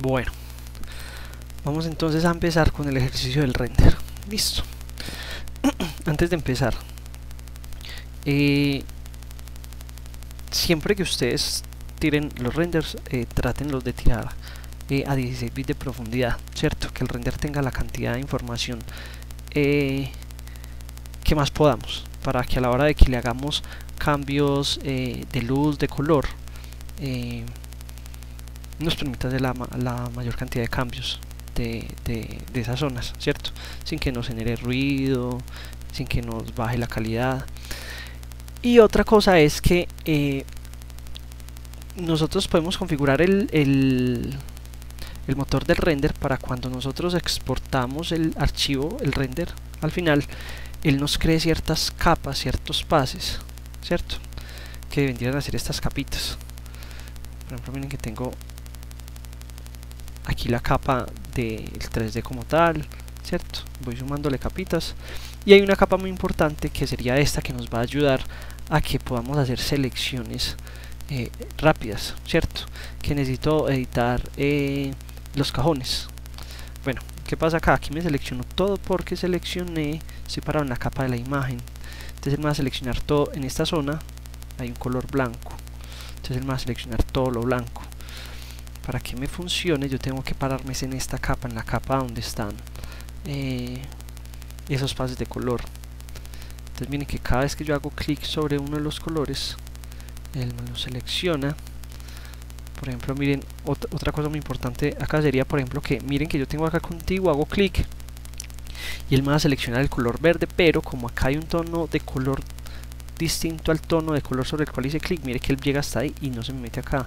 Bueno, vamos entonces a empezar con el ejercicio del render. Listo. Antes de empezar, siempre que ustedes tiren los renders, trátenlos de tirar a 16 bits de profundidad, ¿cierto? Que el render tenga la cantidad de información que más podamos, para que a la hora de que le hagamos cambios de luz, de color, nos permita hacer la mayor cantidad de cambios de esas zonas, ¿cierto? Sin que nos genere ruido, sin que nos baje la calidad. Y otra cosa es que nosotros podemos configurar el motor del render para cuando nosotros exportamos el archivo, el render, al final él nos cree ciertas capas, ciertos pases, ¿cierto? Que vendrían a ser estas capitas. Por ejemplo, miren que tengo aquí la capa del 3D como tal, ¿cierto? Voy sumándole capitas y hay una capa muy importante que sería esta, que nos va a ayudar a que podamos hacer selecciones rápidas, ¿cierto? Que necesito editar los cajones. Bueno, ¿qué pasa acá? Aquí me selecciono todo porque seleccioné, separado en la capa de la imagen. Entonces él me va a seleccionar todo en esta zona, hay un color blanco, entonces él me va a seleccionar todo lo blanco. Para que me funcione yo tengo que pararme en esta capa, en la capa donde están esos pases de color. Entonces miren que cada vez que yo hago clic sobre uno de los colores, él me lo selecciona. Por ejemplo, miren, otra cosa muy importante acá sería, por ejemplo, que miren que yo tengo acá contigo, hago clic y él me va a seleccionar el color verde, pero como acá hay un tono de color distinto al tono de color sobre el cual hice clic, mire que él llega hasta ahí y no se me mete acá.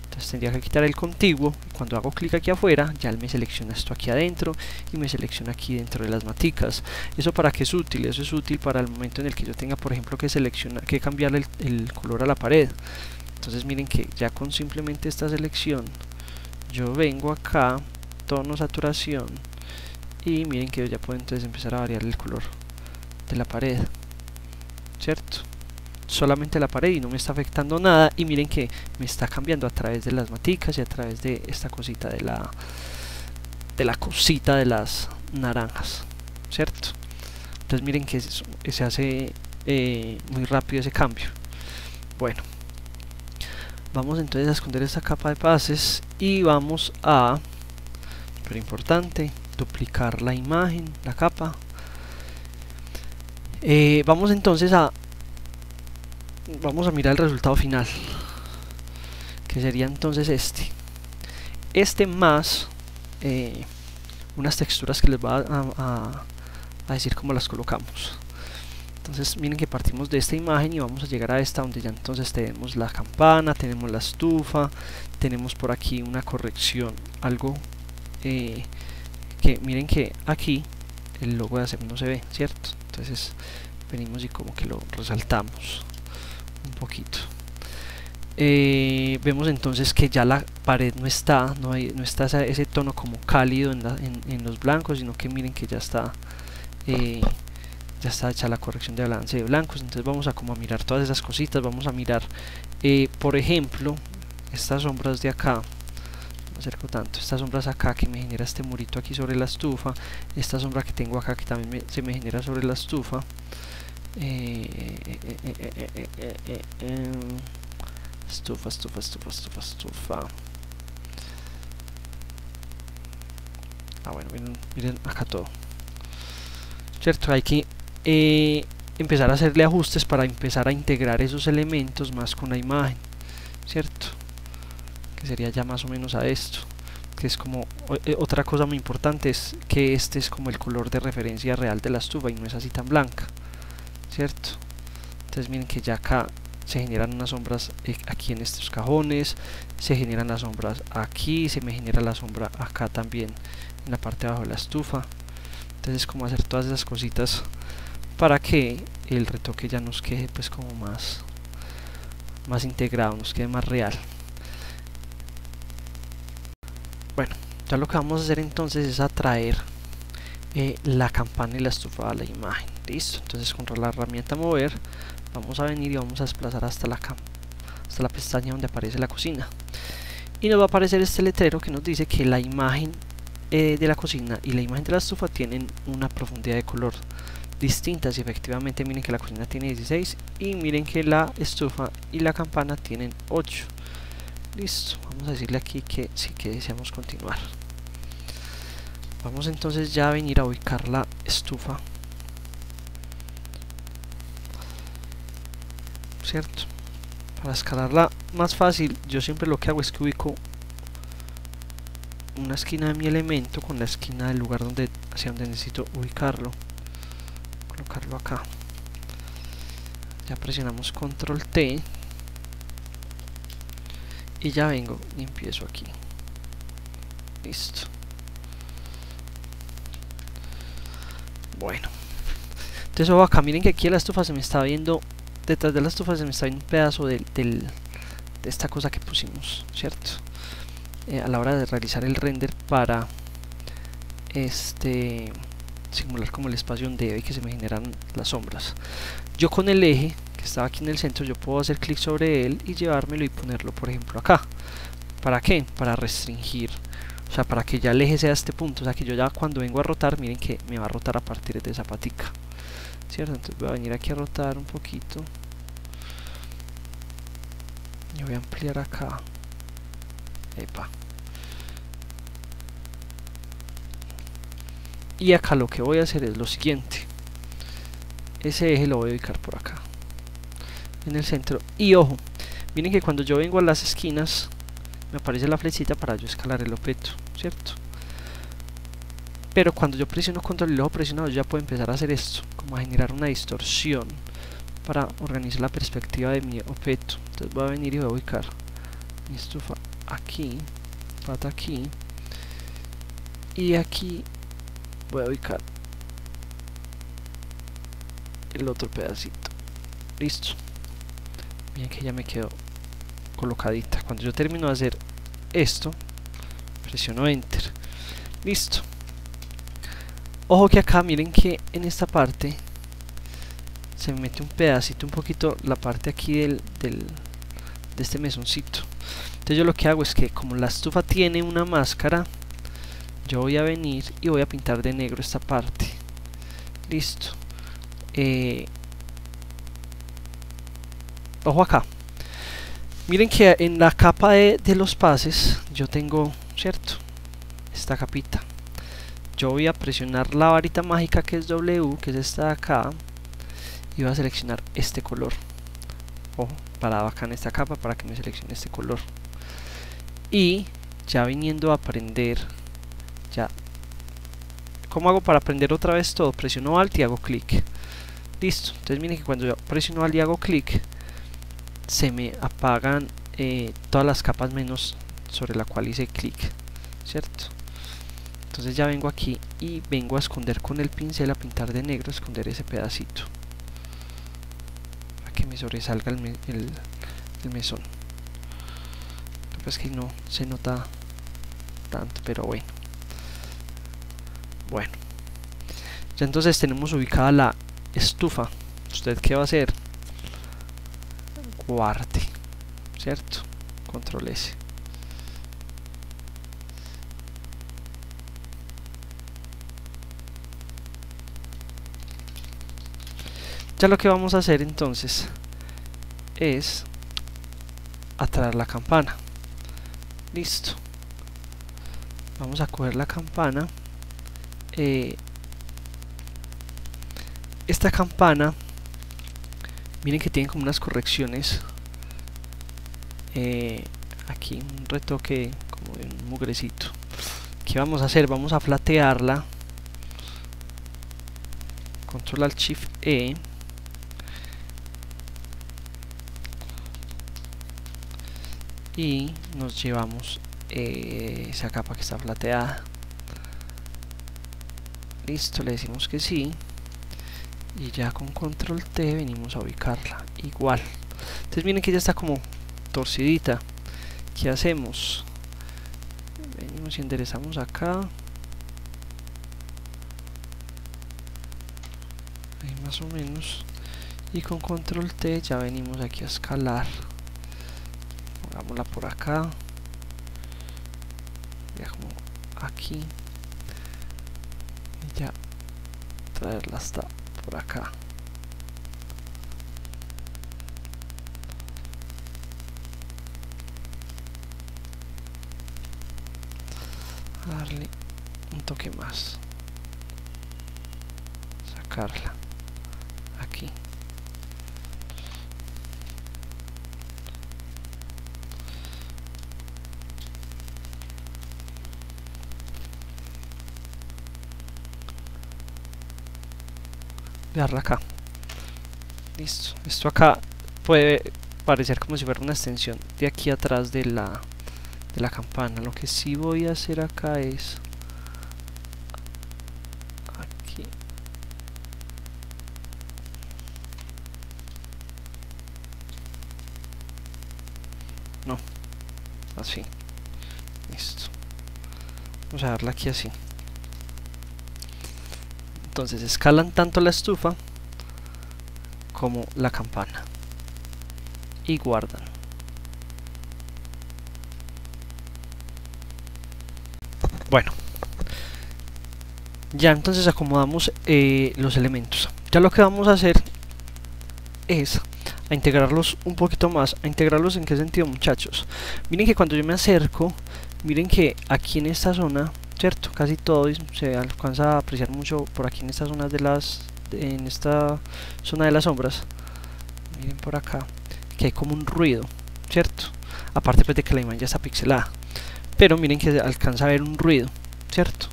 Entonces tendría que quitar el contiguo. Cuando hago clic aquí afuera, ya él me selecciona esto aquí adentro y me selecciona aquí dentro de las maticas. ¿Eso para qué es útil? Eso es útil para el momento en el que yo tenga, por ejemplo, que cambiarle el color a la pared. Entonces miren que ya con simplemente esta selección yo vengo acá, tono, saturación, y miren que yo ya puedo entonces empezar a variar el color de la pared, ¿cierto? Solamente la pared y no me está afectando nada, y miren que me está cambiando a través de las maticas y a través de esta cosita de la cosita de las naranjas, ¿cierto? Entonces miren que se hace muy rápido ese cambio. Bueno, vamos entonces a esconder esta capa de pases y vamos a, pero importante, duplicar la imagen, la capa. Vamos entonces vamos a mirar el resultado final, que sería entonces este más unas texturas que les va a decir cómo las colocamos. Entonces miren que partimos de esta imagen y vamos a llegar a esta, donde ya entonces tenemos la campana, tenemos la estufa, tenemos por aquí una corrección, algo que miren que aquí el logo de ASEP no se ve, ¿cierto? Entonces venimos y como que lo resaltamos un poquito. Vemos entonces que ya la pared no está ese tono como cálido en los blancos, sino que miren que ya está hecha la corrección de balance de blancos. Entonces vamos a como a mirar todas esas cositas, vamos a mirar por ejemplo estas sombras de acá, no acerco tanto, estas sombras acá que me genera este murito aquí sobre la estufa, esta sombra que tengo acá que también se me genera sobre la estufa. Estufa. Bueno, miren acá todo, ¿cierto? Hay que empezar a hacerle ajustes para empezar a integrar esos elementos más con la imagen, ¿cierto? Que sería ya más o menos a esto, que es como otra cosa muy importante, es que este es como el color de referencia real de la estufa y no es así tan blanca, ¿cierto? Entonces miren que ya acá se generan unas sombras aquí en estos cajones, se generan las sombras aquí, se me genera la sombra acá también en la parte de abajo de la estufa. Entonces como hacer todas esas cositas para que el retoque ya nos quede pues como más integrado, nos quede más real. Bueno, ya lo que vamos a hacer entonces es atraer la campana y la estufa a la imagen. Listo, entonces con la herramienta mover vamos a venir y vamos a desplazar hasta la pestaña donde aparece la cocina. y nos va a aparecer este letrero que nos dice que la imagen de la cocina y la imagen de la estufa tienen una profundidad de color distintas, y efectivamente miren que la cocina tiene 16 y miren que la estufa y la campana tienen 8. Listo, vamos a decirle aquí que sí, que deseamos continuar. Vamos entonces ya a venir a ubicar la estufa, ¿cierto? Para escalarla más fácil, yo siempre lo que hago es que ubico una esquina de mi elemento con la esquina del lugar hacia donde necesito ubicarlo, colocarlo acá. Ya presionamos control T y ya vengo y empiezo aquí. Listo. Bueno, entonces acá miren que aquí la estufa se me está viendo, detrás de la estufa se me está viendo un pedazo de esta cosa que pusimos, ¿cierto? A la hora de realizar el render para simular como el espacio donde y que se me generan las sombras. Yo con el eje que estaba aquí en el centro, yo puedo hacer clic sobre él y llevármelo y ponerlo por ejemplo acá. ¿Para qué? Para restringir, o sea, para que ya el eje sea este punto, o sea, que yo ya cuando vengo a rotar, miren que me va a rotar a partir de esa patica, ¿cierto? Entonces voy a venir aquí a rotar un poquito y voy a ampliar acá. Epa. Y acá lo que voy a hacer es lo siguiente: ese eje lo voy a ubicar por acá en el centro, y ojo, miren que cuando yo vengo a las esquinas me aparece la flechita para yo escalar el objeto, ¿cierto? Pero cuando yo presiono control y lo dejo presionado, yo ya puedo empezar a hacer esto, como a generar una distorsión para organizar la perspectiva de mi objeto. Entonces voy a venir y voy a ubicar mi estufa aquí, pata aquí, y aquí voy a ubicar el otro pedacito. Listo, bien que ya me quedó colocadita. Cuando yo termino de hacer esto, presiono enter. Listo. Ojo que acá miren que en esta parte se me mete un pedacito, un poquito la parte aquí de este mesoncito. Entonces yo lo que hago es que como la estufa tiene una máscara, yo voy a venir y voy a pintar de negro esta parte. Listo. Ojo acá, miren que en la capa de los pases yo tengo, ¿cierto?, esta capita. Yo voy a presionar la varita mágica que es W, que es esta de acá, y voy a seleccionar este color. Ojo, parado acá en esta capa para que me seleccione este color. Y ya viniendo a prender, ya, ¿cómo hago para prender otra vez todo? Presiono Alt y hago clic. Listo. Entonces miren que cuando yo presiono Alt y hago clic, se me apagan todas las capas menos sobre la cual hice clic, ¿cierto? Entonces ya vengo aquí y vengo a esconder con el pincel, a pintar de negro, a esconder ese pedacito para que me sobresalga el mesón. Pues que no se nota tanto, pero bueno. Ya entonces tenemos ubicada la estufa. ¿Usted qué va a hacer? Guarde, ¿cierto? Control S. Ya lo que vamos a hacer entonces es atraer la campana. Listo. Vamos a coger la campana. Esta campana, miren que tiene como unas correcciones. Aquí un retoque como de un mugrecito. ¿Qué vamos a hacer? Vamos a flatearla. Control Alt Shift E. Y nos llevamos esa capa que está flateada. Listo, le decimos que sí. Y ya con control T venimos a ubicarla igual. Entonces miren que ya está como torcidita. ¿Qué hacemos? Venimos y enderezamos acá. Ahí más o menos. Y con control T ya venimos aquí a escalar. Pongámosla por acá. sería como aquí y ya traerla hasta por acá. Darle un toque más, sacarla aquí. Dejarla acá. Listo. Esto acá puede parecer como si fuera una extensión de aquí atrás de la campana. Lo que sí voy a hacer acá es aquí. No, así. Listo. Vamos a darla aquí así. Entonces escalan tanto la estufa como la campana y guardan. Bueno, ya entonces acomodamos los elementos. Ya lo que vamos a hacer es a integrarlos un poquito más. ¿A integrarlos en qué sentido, muchachos? Miren que cuando yo me acerco, miren que aquí en esta zona, cierto, casi todo se alcanza a apreciar mucho por aquí en estas zonas en esta zona de las sombras. Miren por acá que hay como un ruido, cierto, aparte pues de que la imagen ya está pixelada, pero miren que se alcanza a ver un ruido, cierto,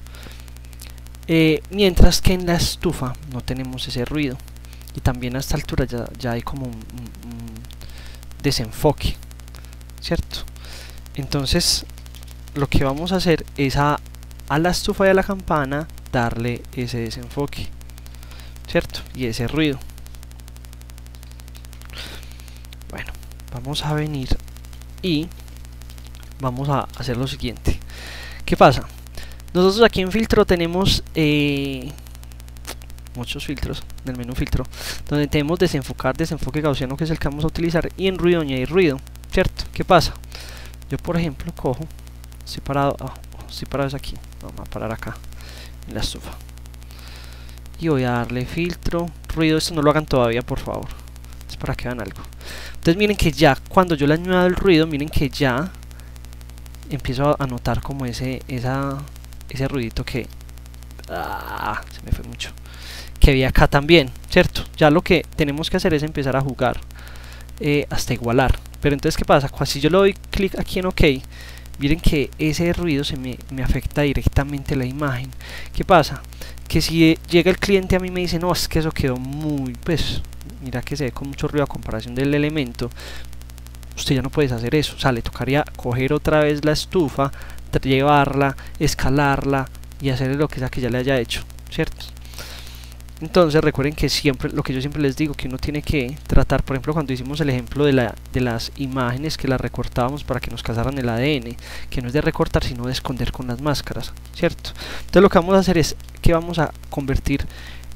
mientras que en la estufa no tenemos ese ruido, y también a esta altura ya hay como un desenfoque, cierto. Entonces lo que vamos a hacer es a la estufa y a la campana darle ese desenfoque, cierto, y ese ruido. Bueno, vamos a venir y vamos a hacer lo siguiente. ¿Qué pasa? Nosotros aquí en filtro tenemos muchos filtros, en el menú filtro, donde tenemos desenfocar, desenfoque gaussiano, que es el que vamos a utilizar, y en ruido añadir ruido, ¿cierto? ¿Qué pasa? Yo por ejemplo cojo, estoy parado es aquí, vamos a parar acá en la estufa y voy a darle filtro, ruido. Esto no lo hagan todavía, por favor, es para que vean algo. Entonces miren que ya cuando yo le añado el ruido, miren que ya empiezo a notar como ese ruidito que se me fue mucho, que vi acá también, cierto. Ya lo que tenemos que hacer es empezar a jugar hasta igualar. Pero entonces ¿qué pasa? Si yo le doy clic aquí en OK, miren que ese ruido me afecta directamente la imagen. ¿Qué pasa? Que si llega el cliente a mí me dice, no, es que eso quedó muy, pues mira que se ve con mucho ruido a comparación del elemento, usted ya no puede hacer eso. O sea, le tocaría coger otra vez la estufa, llevarla, escalarla y hacer lo que sea que ya le haya hecho, ¿cierto? Entonces recuerden que siempre, lo que yo siempre les digo, que uno tiene que tratar, por ejemplo cuando hicimos el ejemplo de las imágenes que las recortábamos para que nos casaran el ADN, que no es de recortar sino de esconder con las máscaras, ¿cierto? Entonces lo que vamos a hacer es que vamos a convertir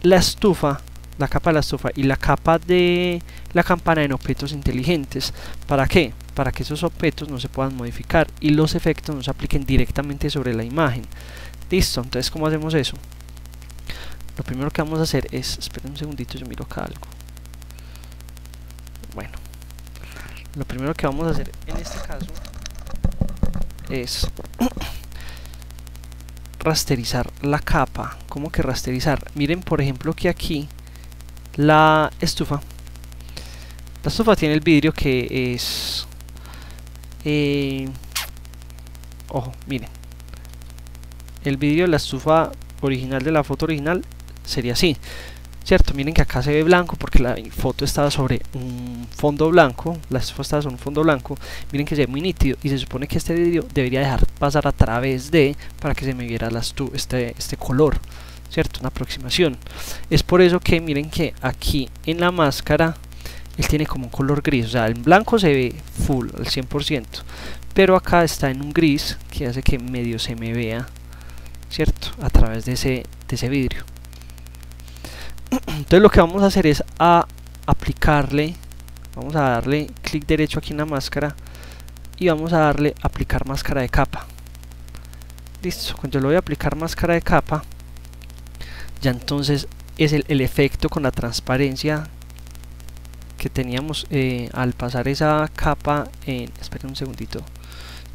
la estufa, la capa de la estufa y la capa de la campana en objetos inteligentes. ¿Para qué? Para que esos objetos no se puedan modificar y los efectos no se apliquen directamente sobre la imagen. Listo, entonces ¿cómo hacemos eso? Lo primero que vamos a hacer es, esperen un segundito, yo miro acá algo. Bueno, lo primero que vamos a hacer en este caso es rasterizar la capa. ¿Cómo que rasterizar? Miren por ejemplo que aquí la estufa tiene el vidrio que es ojo, miren, el vidrio de la estufa original, de la foto original, sería así, cierto. Miren que acá se ve blanco porque la foto estaba sobre un fondo blanco, la estufa estaba sobre un fondo blanco. Miren que se ve muy nítido y se supone que este vidrio debería dejar pasar a través de, para que se me viera este color, cierto, una aproximación. Es por eso que miren que aquí en la máscara él tiene como un color gris, o sea, en blanco se ve full al 100%, pero acá está en un gris que hace que medio se me vea, cierto, a través de ese vidrio. Entonces lo que vamos a hacer es aplicarle, vamos a darle clic derecho aquí en la máscara y vamos a darle aplicar máscara de capa. Listo, cuando yo le voy a aplicar máscara de capa, ya entonces es el efecto con la transparencia que teníamos al pasar esa capa en... Esperen un segundito,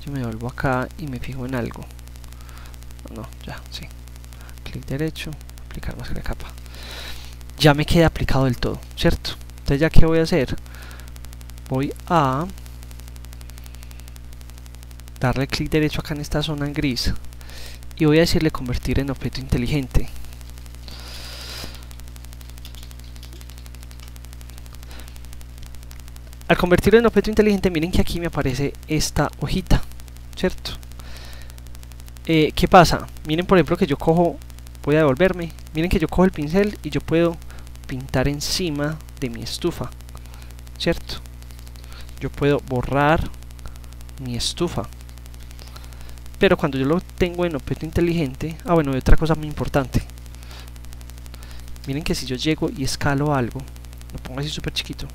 yo me vuelvo acá y me fijo en algo. No, ya, sí. Clic derecho, aplicar máscara de capa. Ya me queda aplicado del todo, ¿cierto? Entonces, ¿ya qué voy a hacer? Voy a darle clic derecho acá en esta zona en gris y voy a decirle convertir en objeto inteligente. Al convertirlo en objeto inteligente, miren que aquí me aparece esta hojita, ¿cierto? ¿Qué pasa? Miren, por ejemplo, que yo cojo, voy a devolverme, miren que yo cojo el pincel y yo puedo pintar encima de mi estufa, ¿cierto? Yo puedo borrar mi estufa. Pero cuando yo lo tengo en objeto inteligente, bueno, hay otra cosa muy importante. Miren que si yo llego y escalo algo, lo pongo así súper chiquito,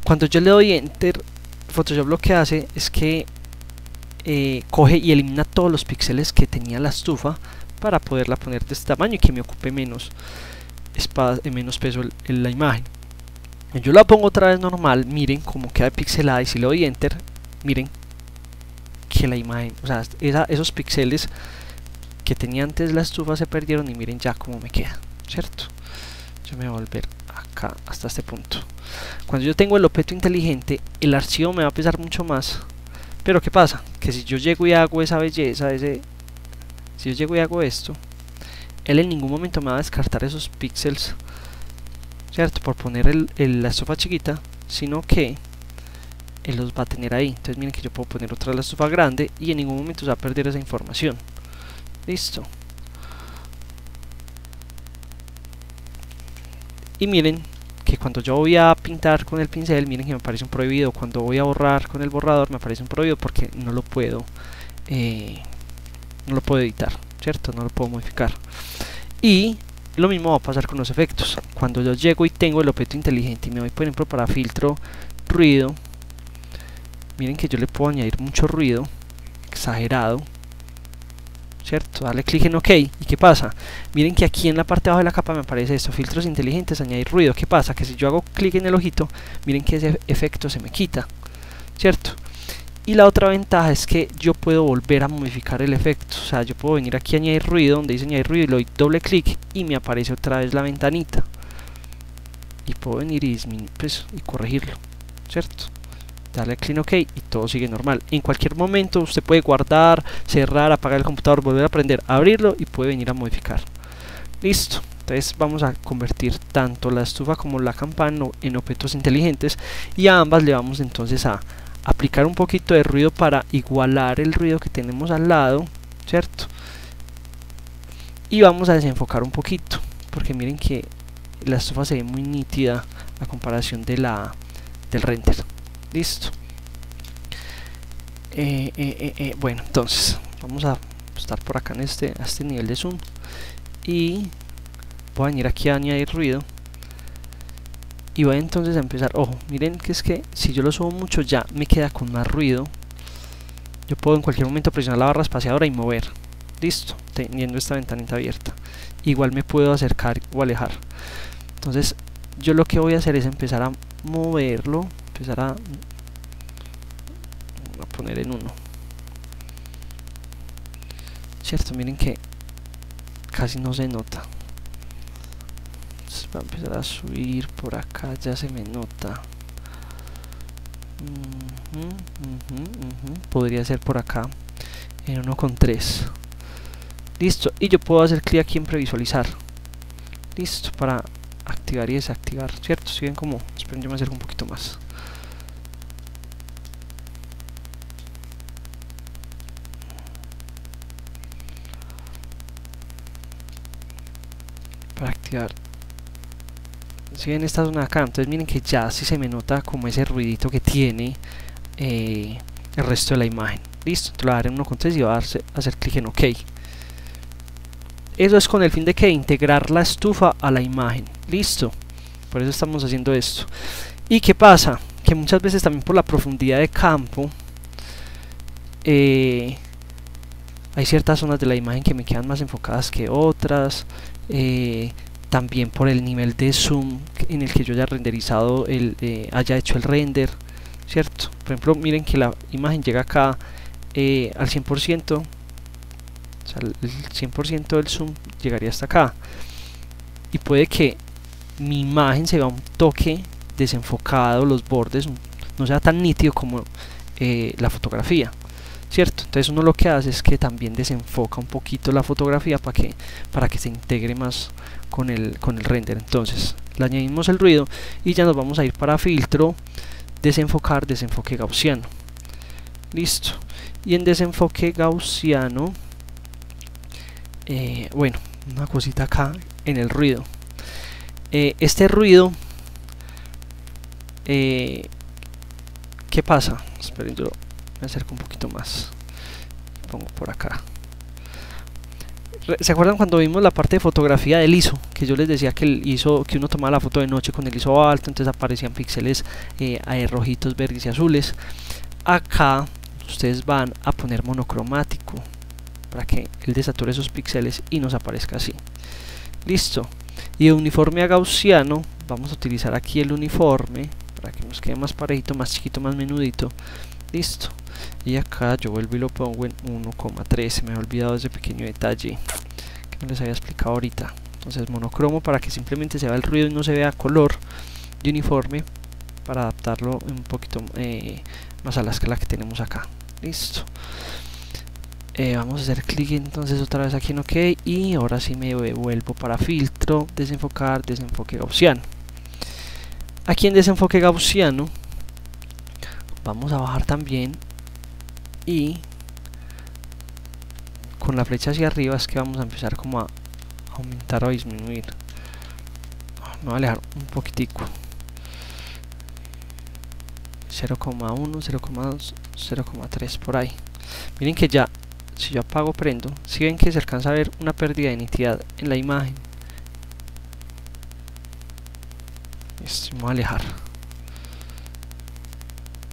cuando yo le doy enter, Photoshop lo que hace es que coge y elimina todos los píxeles que tenía la estufa para poderla poner de este tamaño y que me ocupe menos peso en la imagen. Yo la pongo otra vez normal, miren cómo queda pixelada, y si le doy enter, miren que la imagen, o sea, esos píxeles que tenía antes la estufa se perdieron y miren ya cómo me queda, ¿cierto? Yo me voy a volver acá hasta este punto. Cuando yo tengo el objeto inteligente, el archivo me va a pesar mucho más. Pero ¿qué pasa? Que si yo llego y hago esa belleza, si yo llego y hago esto, él en ningún momento me va a descartar esos píxeles, ¿cierto? Por poner la estufa chiquita, sino que él los va a tener ahí. Entonces miren que yo puedo poner otra la estufa grande y en ningún momento se va a perder esa información. Listo. Y miren que cuando yo voy a pintar con el pincel, miren que me aparece un prohibido. Cuando voy a borrar con el borrador me aparece un prohibido porque no lo puedo editar, ¿cierto? No lo puedo modificar. Y lo mismo va a pasar con los efectos. Cuando yo llego y tengo el objeto inteligente y me voy, por ejemplo, para filtro ruido, miren que yo le puedo añadir mucho ruido exagerado, ¿cierto? Darle clic en OK. ¿Y qué pasa? Miren que aquí en la parte de abajo de la capa me aparece esto: filtros inteligentes, añadir ruido. ¿Qué pasa? Que si yo hago clic en el ojito, miren que ese efecto se me quita, ¿cierto? Y la otra ventaja es que yo puedo volver a modificar el efecto. O sea, yo puedo venir aquí a añadir ruido, donde dice añadir ruido, y le doy doble clic y me aparece otra vez la ventanita. Y puedo venir y corregirlo, ¿cierto? Darle clic en OK y todo sigue normal. En cualquier momento usted puede guardar, cerrar, apagar el computador, volver a prender, abrirlo y puede venir a modificar. Listo. Entonces vamos a convertir tanto la estufa como la campana en objetos inteligentes, y a ambas le vamos entonces a aplicar un poquito de ruido para igualar el ruido que tenemos al lado, ¿cierto? Y vamos a desenfocar un poquito, porque miren que la estufa se ve muy nítida a comparación de del render. Listo. Bueno, entonces vamos a estar por acá en a este nivel de zoom, y voy a venir aquí a añadir ruido, y voy entonces a empezar. Ojo, miren que es que si yo lo subo mucho ya me queda con más ruido. Yo puedo en cualquier momento presionar la barra espaciadora y mover. Listo, teniendo esta ventanita abierta. Igual me puedo acercar o alejar. Entonces yo lo que voy a hacer es empezar a moverlo, empezar a poner en 1, ¿cierto? Miren que casi no se nota. Va a empezar a subir por acá, ya se me nota. Podría ser por acá en 1.3. Listo, y yo puedo hacer clic aquí en previsualizar. Listo, para activar y desactivar, ¿cierto? Si ven como, esperen, yo me acerco un poquito más. Para activar. Si ven esta zona acá, entonces miren que ya sí se me nota como ese ruidito que tiene el resto de la imagen. Listo, te lo daré en 1.3 y va a hacer clic en OK. Eso es con el fin de que integrar la estufa a la imagen. Listo, por eso estamos haciendo esto. ¿Y qué pasa? Que muchas veces también por la profundidad de campo hay ciertas zonas de la imagen que me quedan más enfocadas que otras, también por el nivel de zoom en el que yo haya renderizado, haya hecho el render, ¿cierto? Por ejemplo, miren que la imagen llega acá al 100%, o sea, el 100% del zoom llegaría hasta acá, y puede que mi imagen se vea un toque desenfocado, los bordes no sea tan nítido como la fotografía, ¿cierto? Entonces uno lo que hace es que también desenfoca un poquito la fotografía para que se integre más con el render. Entonces le añadimos el ruido y ya nos vamos a ir para filtro, desenfocar, desenfoque gaussiano. Listo. Y en desenfoque gaussiano, bueno, una cosita acá en el ruido. Este ruido, ¿qué pasa? Esperen, yo me acerco un poquito más, pongo por acá. ¿Se acuerdan cuando vimos la parte de fotografía del ISO? Que yo les decía que el ISO, que uno tomaba la foto de noche con el ISO alto, entonces aparecían píxeles rojitos, verdes y azules. Acá ustedes van a poner monocromático para que él desature esos píxeles y nos aparezca así. Listo. Y de uniforme a gaussiano vamos a utilizar aquí el uniforme para que nos quede más parejito, más chiquito, más menudito. Listo. Y acá yo vuelvo y lo pongo en 1,13. Me he olvidado ese pequeño detalle que no les había explicado ahorita. Entonces monocromo para que simplemente se vea el ruido y no se vea color, y uniforme para adaptarlo un poquito más a la escala que tenemos acá. Listo. Vamos a hacer clic entonces otra vez aquí en OK, y ahora sí me vuelvo para filtro, desenfocar, desenfoque gaussiano. Aquí en desenfoque gaussiano vamos a bajar también, y con la flecha hacia arriba es que vamos a empezar como a aumentar o disminuir. Me voy a alejar un poquitico, 0,1, 0,2, 0,3 por ahí. Miren que ya, si yo apago, prendo, si ven que se alcanza a ver una pérdida de nitidez en la imagen. Me voy a alejar.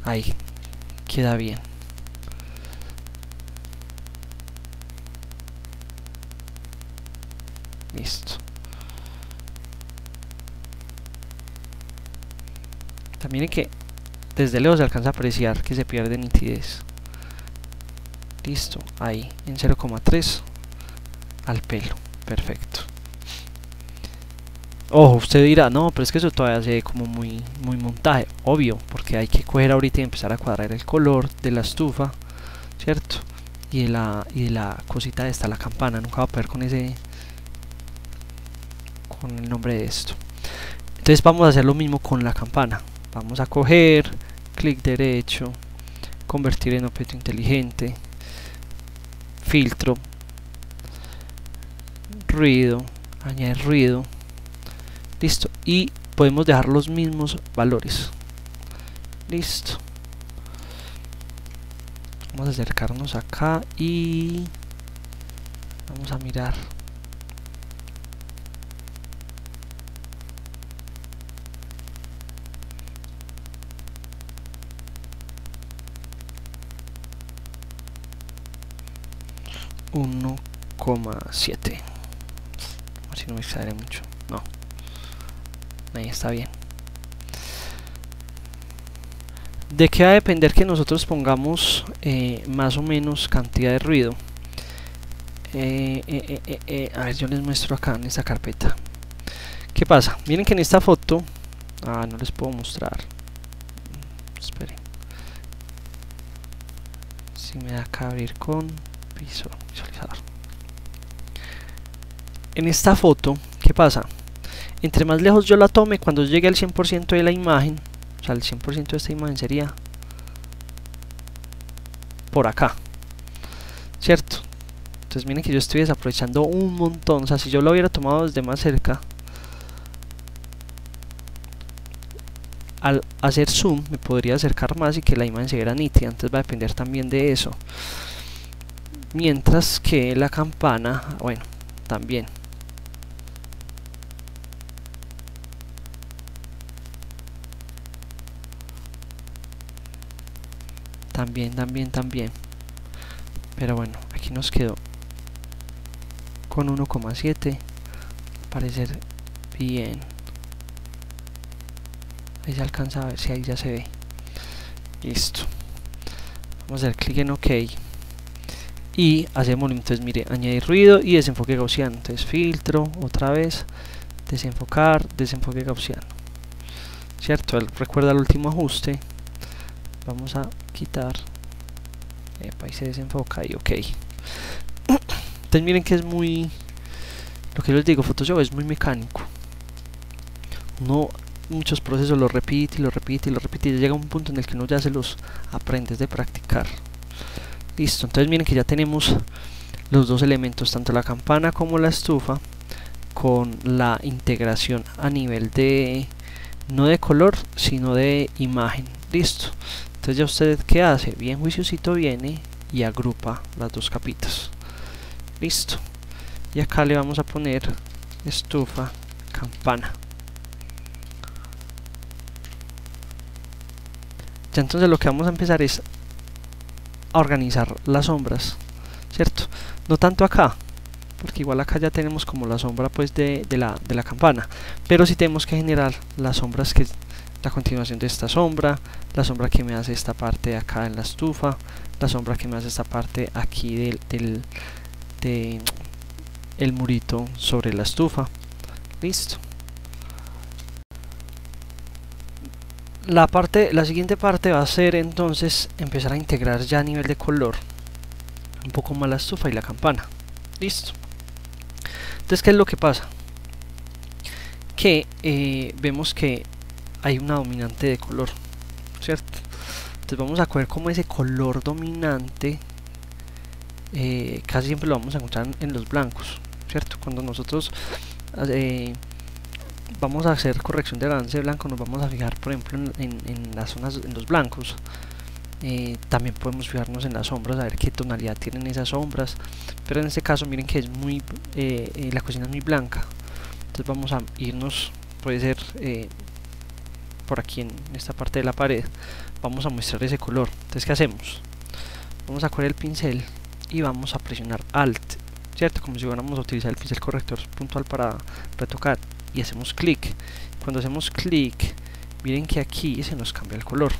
Ahí queda bien. Listo. También que desde lejos se alcanza a apreciar que se pierde nitidez. Listo, ahí en 0,3 al pelo, perfecto. Ojo, usted dirá, no, pero es que eso todavía se ve como muy montaje. Obvio, porque hay que coger ahorita y empezar a cuadrar el color de la estufa, ¿cierto? Y de la cosita esta, la campana. Nunca va a poder con el nombre de esto. Entonces vamos a hacer lo mismo con la campana. Vamos a coger, clic derecho, convertir en objeto inteligente, filtro, ruido, añadir ruido. Listo, y podemos dejar los mismos valores. Listo. Vamos a acercarnos acá y vamos a mirar. $1,7. Así no me exageré mucho. No. Ahí está bien. ¿De qué va a depender que nosotros pongamos más o menos cantidad de ruido? A ver, yo les muestro acá en esta carpeta. ¿Qué pasa? Miren que en esta foto... no les puedo mostrar. Esperen. Si me da acá abrir con visualizador. En esta foto, ¿qué pasa? Entre más lejos yo la tome, cuando llegue al 100% de la imagen, o sea, el 100% de esta imagen sería por acá, ¿cierto? Entonces miren que yo estoy desaprovechando un montón. O sea, si yo lo hubiera tomado desde más cerca, al hacer zoom me podría acercar más y que la imagen se viera nítida. Entonces va a depender también de eso. Mientras que la campana, bueno, también. También. pero bueno, aquí nos quedó con 1,7, parecer bien. Ahí se alcanza a ver si ahí ya se ve. Listo, vamos a dar clic en OK y hacemos, entonces mire, añadir ruido y desenfoque gaussiano. Entonces filtro, otra vez, desenfocar, desenfoque gaussiano, cierto. Recuerda el último ajuste, vamos a quitar, ahí se desenfoca y OK. Entonces miren que es muy, lo que les digo, Photoshop es muy mecánico. Uno muchos procesos los repite y lo repite y lo repite, y llega un punto en el que uno ya se los aprende de practicar. Listo, entonces miren que ya tenemos los dos elementos, tanto la campana como la estufa, con la integración a nivel de, no de color, sino de imagen. Listo, entonces ya usted qué hace, bien juiciosito viene y agrupa las dos capitas. Listo, y acá le vamos a poner estufa, campana. Ya entonces lo que vamos a empezar es a organizar las sombras, cierto, no tanto acá, porque igual acá ya tenemos como la sombra pues de la campana, pero sí tenemos que generar las sombras, que es la continuación de esta sombra, la sombra que me hace esta parte de acá en la estufa, la sombra que me hace esta parte aquí del el murito sobre la estufa. Listo. La siguiente parte va a ser entonces empezar a integrar ya a nivel de color un poco más la estufa y la campana. Listo. Entonces, ¿qué es lo que pasa? Que vemos que hay una dominante de color, ¿cierto? Entonces vamos a coger como ese color dominante, casi siempre lo vamos a encontrar en los blancos, ¿cierto? Cuando nosotros vamos a hacer corrección de balance de blanco, nos vamos a fijar por ejemplo en las zonas, en los blancos. También podemos fijarnos en las sombras, a ver qué tonalidad tienen esas sombras, pero en este caso miren que es muy la cocina es muy blanca, entonces vamos a irnos, puede ser por aquí en esta parte de la pared, vamos a mostrar ese color. Entonces, ¿qué hacemos? Vamos a coger el pincel y vamos a presionar Alt, cierto, como si fuéramos a utilizar el pincel corrector puntual para retocar, y hacemos clic. Cuando hacemos clic, miren que aquí se nos cambia el color,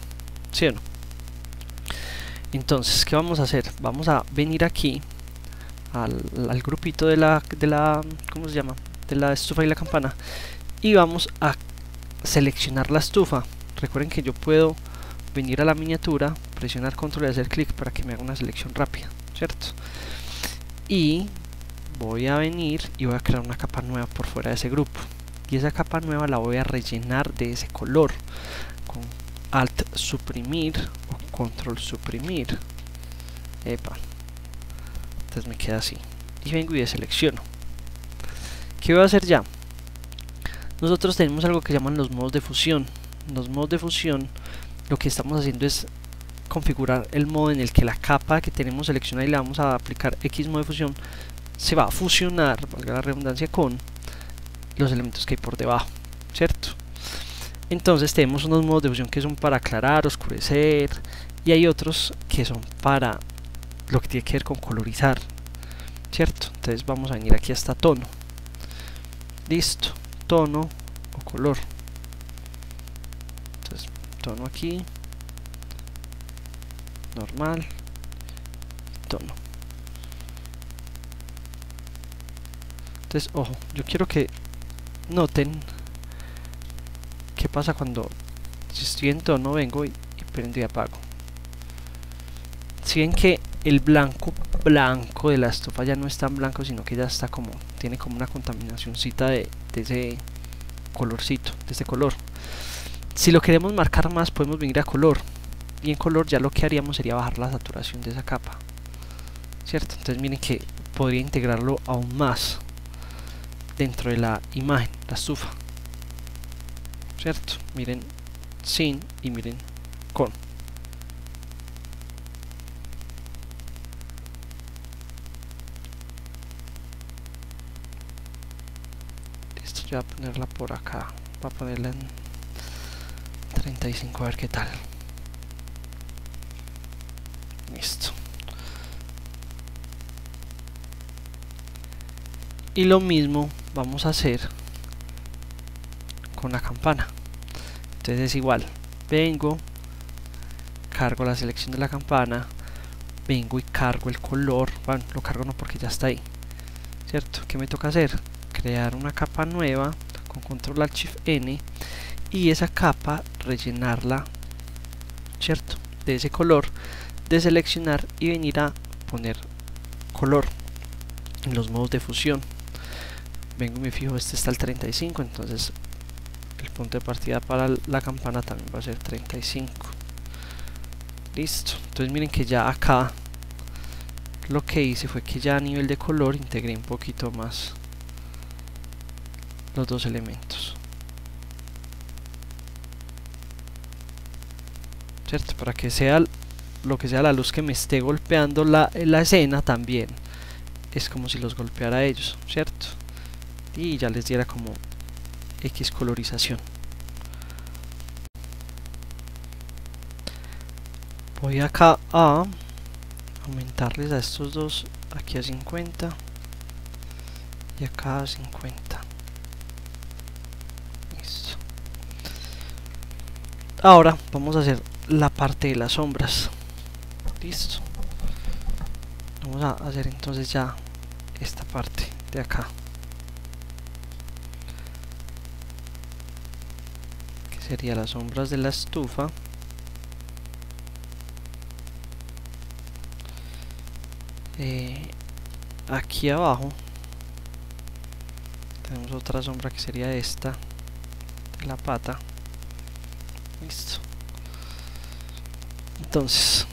¿sí o no? Entonces, ¿qué vamos a hacer? Vamos a venir aquí al grupito de la ¿cómo se llama? De la estufa y la campana, y vamos a seleccionar la estufa. Recuerden que yo puedo venir a la miniatura, presionar control y hacer clic para que me haga una selección rápida, ¿cierto? Y voy a venir y voy a crear una capa nueva por fuera de ese grupo, y esa capa nueva la voy a rellenar de ese color con Alt suprimir o Control suprimir. Entonces me queda así y vengo y deselecciono. ¿Qué voy a hacer ya? Nosotros tenemos algo que llaman los modos de fusión. Los modos de fusión, lo que estamos haciendo es configurar el modo en el que la capa que tenemos seleccionada y le vamos a aplicar X modo de fusión se va a fusionar, valga la redundancia, con los elementos que hay por debajo, ¿cierto? Entonces tenemos unos modos de fusión que son para aclarar, oscurecer, y hay otros que son para lo que tiene que ver con colorizar, ¿cierto? Entonces vamos a venir aquí hasta tono. Listo, tono o color. Entonces tono aquí, normal, tono. Entonces, ojo, yo quiero que noten qué pasa cuando, si estoy en tono, vengo y prendo y apago. Si ven que el blanco de la estufa ya no es tan blanco, sino que ya está como, tiene como una contaminacióncita de ese colorcito, de este color. Si lo queremos marcar más, podemos venir a color, y en color ya lo que haríamos sería bajar la saturación de esa capa, ¿cierto? Entonces miren que podría integrarlo aún más dentro de la imagen, la estufa, ¿cierto? Miren sin y miren con. Esto ya voy a ponerla por acá, voy a ponerla en 35 a ver qué tal. Listo. Y lo mismo vamos a hacer con la campana. Entonces es igual, vengo, cargo la selección de la campana, vengo y cargo el color. Bueno, lo cargo no porque ya está ahí, ¿cierto? ¿Qué me toca hacer? Crear una capa nueva con control alt shift n y esa capa rellenarla, ¿cierto? De ese color, deseleccionar y venir a poner color en los modos de fusión. Vengo y me fijo, este está al 35, entonces el punto de partida para la campana también va a ser 35. Listo. Entonces miren que ya acá lo que hice fue que ya a nivel de color integré un poquito más los dos elementos, ¿cierto? Para que sea lo que sea la luz que me esté golpeando la escena, también es como si los golpeara a ellos, ¿cierto? Y ya les diera como X colorización. Voy acá a aumentarles a estos dos aquí a 50 y acá a 50. Listo. Ahora vamos a hacer la parte de las sombras. Listo. Vamos a hacer entonces ya esta parte de acá, que sería las sombras de la estufa. Aquí abajo tenemos otra sombra que sería esta de la pata. Listo. Entonces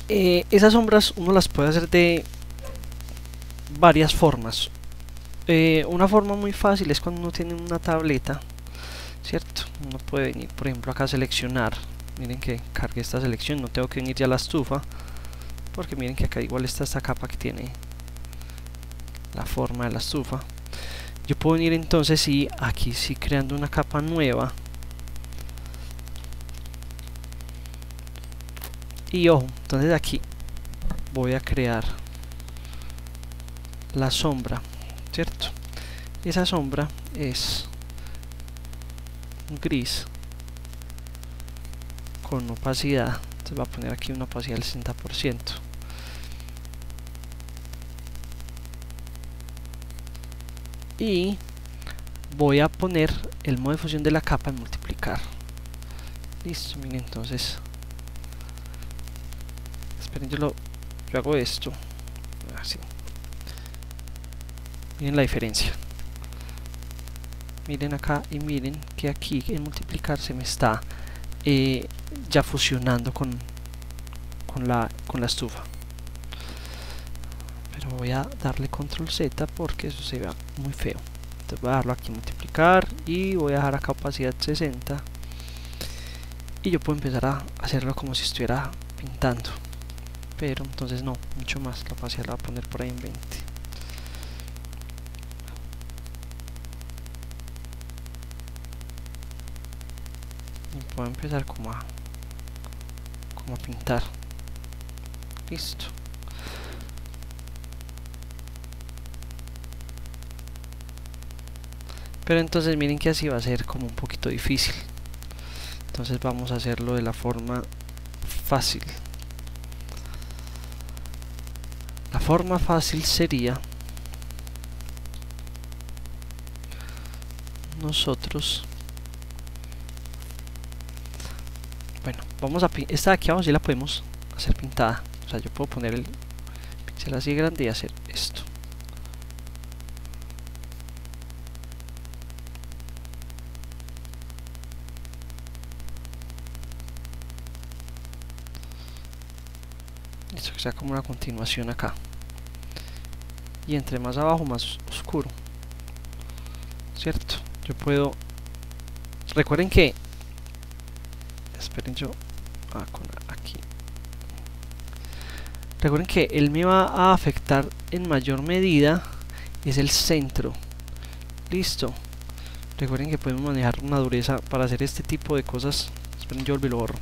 esas sombras uno las puede hacer de varias formas. Una forma muy fácil es cuando uno tiene una tableta, ¿cierto? Uno puede venir, por ejemplo, acá a seleccionar. Miren que cargué esta selección, no tengo que venir ya a la estufa, porque miren que acá igual está esta capa que tiene la forma de la estufa. Yo puedo venir entonces y aquí sí creando una capa nueva. Y ojo, entonces aquí voy a crear la sombra, ¿cierto? Esa sombra es un gris con opacidad. Entonces voy a poner aquí una opacidad del 60%. Y voy a poner el modo de fusión de la capa en multiplicar. Listo, miren, entonces esperen, yo hago esto así. Miren la diferencia, miren acá y miren que aquí en multiplicar se me está ya fusionando con la estufa. Pero voy a darle control Z porque eso se ve muy feo. Entonces voy a dejarlo aquí en multiplicar y voy a dejar acá opacidad 60 y yo puedo empezar a hacerlo como si estuviera pintando, pero entonces no, mucho más. La opacidad la voy a poner por ahí en 20. Y puedo empezar como a pintar. Listo. Pero entonces miren que así va a ser como un poquito difícil. Entonces vamos a hacerlo de la forma fácil. La forma fácil sería nosotros, bueno, vamos a esta de aquí abajo sí la podemos hacer pintada. O sea, yo puedo poner el pincel así grande y hacer esto. Esto que sea como una continuación acá. Y entre más abajo más oscuro, ¿cierto? Yo puedo, recuerden que, esperen, yo con aquí, recuerden que él me va a afectar en mayor medida es el centro. Listo. Recuerden que podemos manejar una dureza para hacer este tipo de cosas. Esperen, yo lo borro.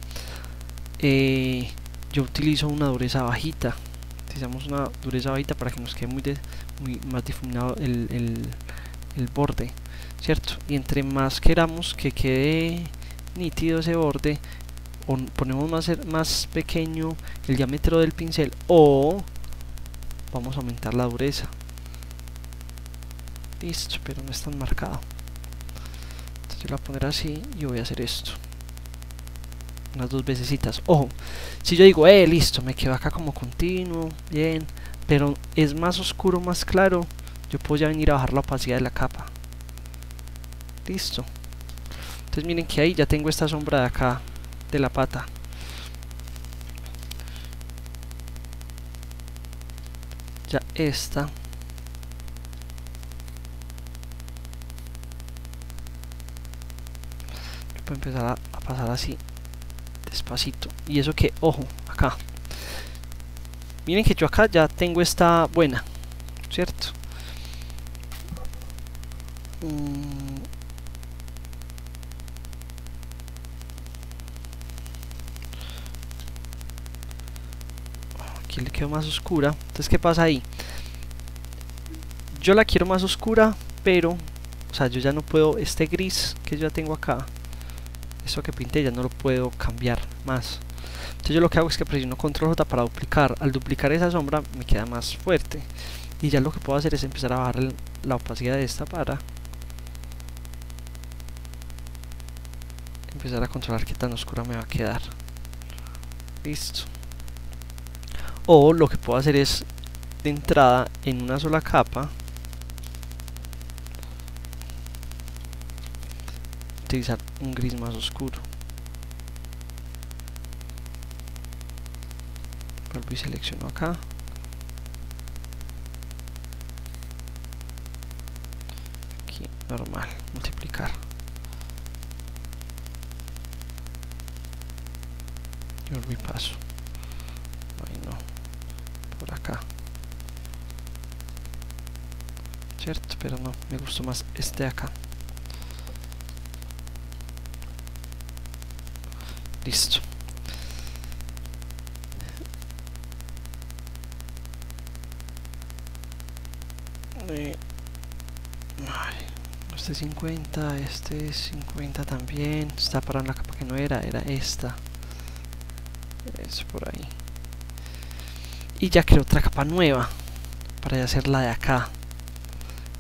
Yo utilizo una dureza bajita, utilizamos una dureza bajita para que nos quede muy más difuminado el borde, ¿cierto? Y entre más queramos que quede nítido ese borde, o ponemos más pequeño el diámetro del pincel, o vamos a aumentar la dureza. Listo, pero no es tan marcado. Entonces yo lo voy a poner así y voy a hacer esto unas 2 vecesitas. Ojo, si yo digo, listo, me quedo acá como continuo, bien, pero es más oscuro, más claro, yo puedo ya venir a bajar la opacidad de la capa. Listo. Entonces miren que ahí ya tengo esta sombra de acá, de la pata. Ya esta. Yo puedo empezar a pasar así, despacito. Y eso que, ojo, acá. Miren que yo acá ya tengo esta buena, ¿cierto? Aquí le quedó más oscura. Entonces, ¿qué pasa ahí? Yo la quiero más oscura, pero, o sea, yo ya no puedo, este gris que yo ya tengo acá, eso que pinté, ya no lo puedo cambiar más. Entonces yo lo que hago es que presiono Control J para duplicar. Al duplicar esa sombra me queda más fuerte. Y ya lo que puedo hacer es empezar a bajar la opacidad de esta para empezar a controlar qué tan oscura me va a quedar. Listo. O lo que puedo hacer es, de entrada, en una sola capa, utilizar un gris más oscuro. Vuelvo y selecciono acá. Aquí, normal, multiplicar. Y vuelvo y paso. Ay, no. Por acá. Cierto, pero no, me gustó más este de acá. Listo. Este 50, este 50 también. Está para la capa que no era esta. Es por ahí. Y ya creo otra capa nueva para hacer la de acá.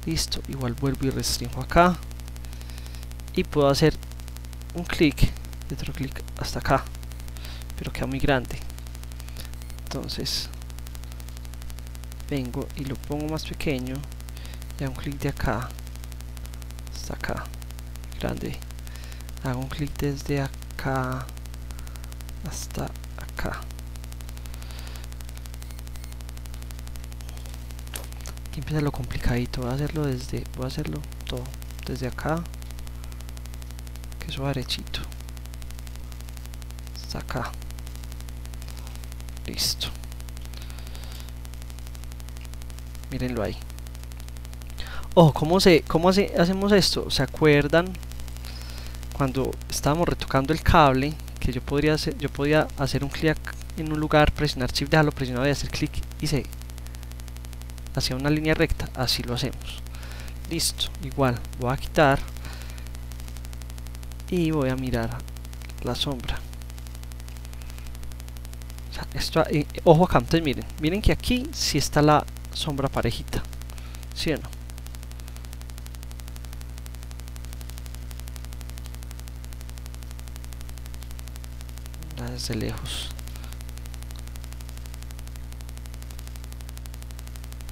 Listo, igual vuelvo y restringo acá. Y puedo hacer un clic y otro clic hasta acá. Pero queda muy grande. Entonces vengo y lo pongo más pequeño. Y hago un clic de acá hasta acá. Grande. Hago un clic desde acá hasta acá. Aquí empieza lo complicadito. Voy a hacerlo todo desde acá, que eso va derechito hasta acá. Listo. Mírenlo ahí. Ojo, ¿cómo hacemos esto? ¿Se acuerdan cuando estábamos retocando el cable? Que yo podía hacer un clic en un lugar, presionar Shift, dejarlo presionado y hacer clic y se hacía una línea recta. Así lo hacemos. Listo. Igual voy a quitar y voy a mirar la sombra. O sea, esto, ojo acá. Entonces miren que aquí sí está la sombra parejita, ¿sí o no? Desde lejos.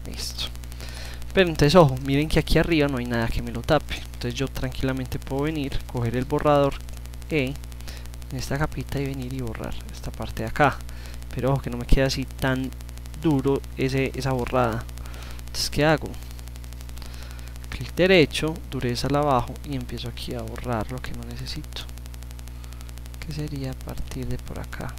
Listo. Pero entonces ojo, miren que aquí arriba no hay nada que me lo tape. Entonces yo tranquilamente puedo venir, coger el borrador en esta capita y venir y borrar esta parte de acá. Pero ojo que no me queda así tan duro esa borrada. Entonces ¿qué hago? Clic derecho, dureza la bajo y empiezo aquí a borrar lo que no necesito, que sería a partir de por acá.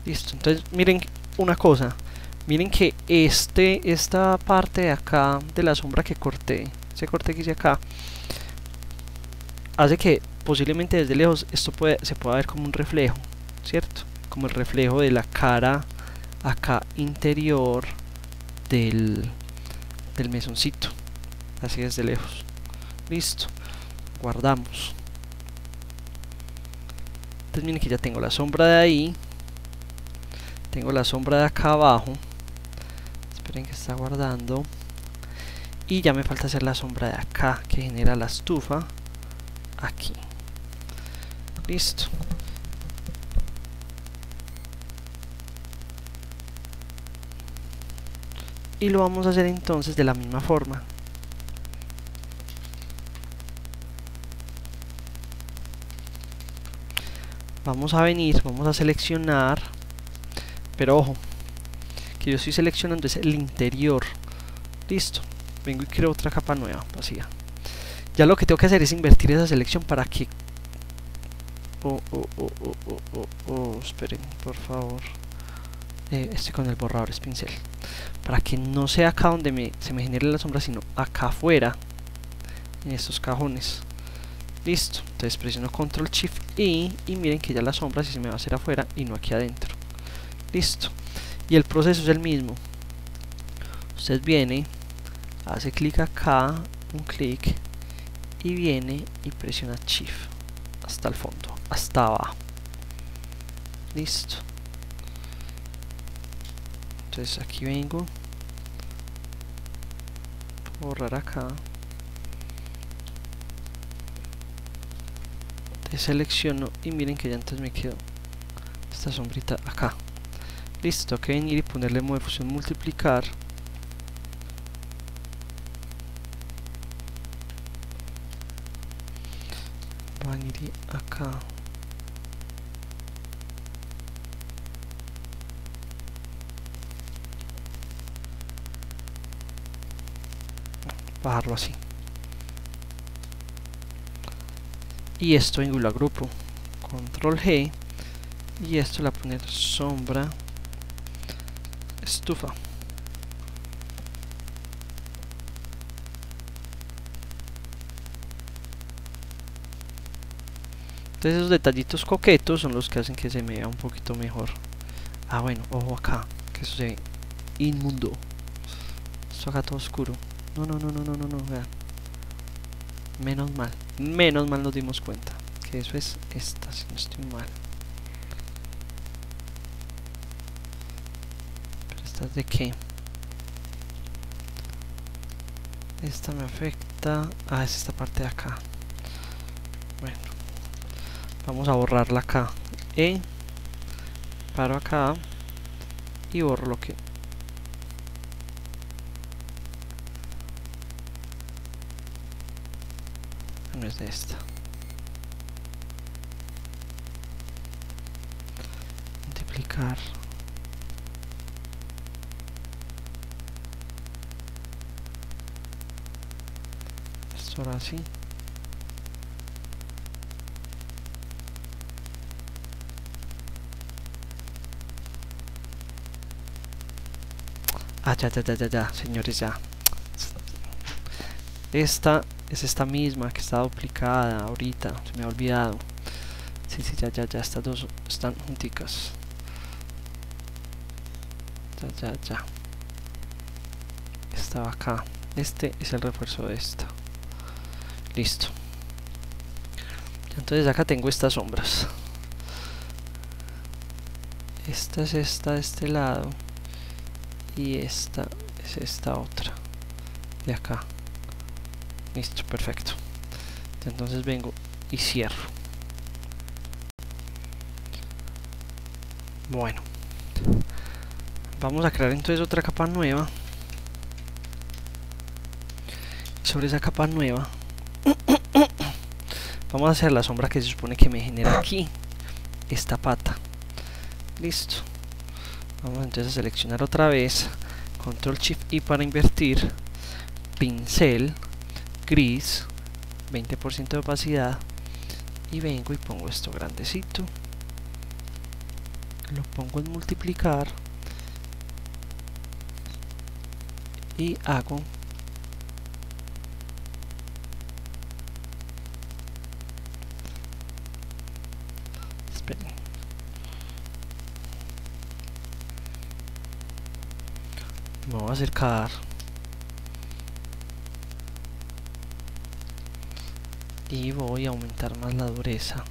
Listo. Entonces miren una cosa, miren que esta parte de acá de la sombra que corté, ese corte que hice acá, hace que posiblemente desde lejos esto se pueda ver como un reflejo, ¿cierto? Como el reflejo de la cara acá interior del mesoncito, así desde lejos. Listo, guardamos. Entonces miren que ya tengo la sombra de ahí, tengo la sombra de acá abajo, esperen que está guardando, y ya me falta hacer la sombra de acá que genera la estufa aquí. Listo. Y lo vamos a hacer entonces de la misma forma. Vamos a venir, vamos a seleccionar, pero ojo, que yo estoy seleccionando es el interior. Listo, vengo y creo otra capa nueva, vacía. Ya lo que tengo que hacer es invertir esa selección para que... esperen, por favor. Estoy con el borrador, es pincel. Para que no sea acá donde se me genere la sombra, sino acá afuera, en estos cajones. Listo, entonces presiono Control Shift y miren que ya la sombra sí se me va a hacer afuera y no aquí adentro. Listo, y el proceso es el mismo. Usted viene, hace clic acá, un clic, y viene y presiona Shift hasta el fondo, hasta abajo. Listo. Entonces aquí vengo, borrar acá, selecciono y miren que ya entonces me quedó esta sombrita acá. Listo, tengo que venir y ponerle modo de fusión multiplicar. Va a venir acá. Bajarlo así. Y esto vengo y lo agrupo. Control G. Y esto le voy a poner sombra estufa. Entonces esos detallitos coquetos son los que hacen que se me vea un poquito mejor. Ah, bueno, ojo acá, que eso se ve inmundo. Esto acá todo oscuro. No, vean. Menos mal nos dimos cuenta que eso es esta, si no estoy mal. Pero esta es de qué? Esta me afecta. Ah, es esta parte de acá. Bueno, vamos a borrarla acá. Paro acá y borro lo que... no es de esta. Multiplicar. Esto ahora sí. Ah, ya, señores, ya. Esta es esta misma que está duplicada ahorita, se me ha olvidado. Sí, ya, estas dos están junticas. Ya. Estaba acá. Este es el refuerzo de esta. Listo. Entonces acá tengo estas sombras. Esta es esta de este lado. Y esta es esta otra de acá. Listo, perfecto. Entonces vengo y cierro. Bueno, vamos a crear entonces otra capa nueva. Sobre esa capa nueva vamos a hacer la sombra que se supone que me genera aquí, esta pata. Listo. Vamos entonces a seleccionar otra vez, Control Shift I para invertir, pincel, gris, 20% de opacidad, y vengo y pongo esto grandecito, lo pongo en multiplicar y hago Me voy a acercar y voy a aumentar más la dureza.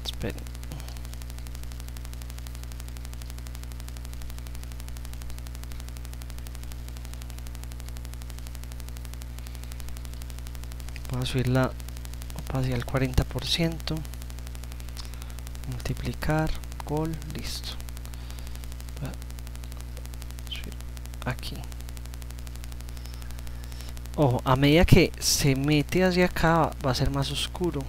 Esperen. Voy a subir la opacidad al 40%, multiplicar, gol, listo. Voy a subir aquí. Ojo, a medida que se mete hacia acá va a ser más oscuro.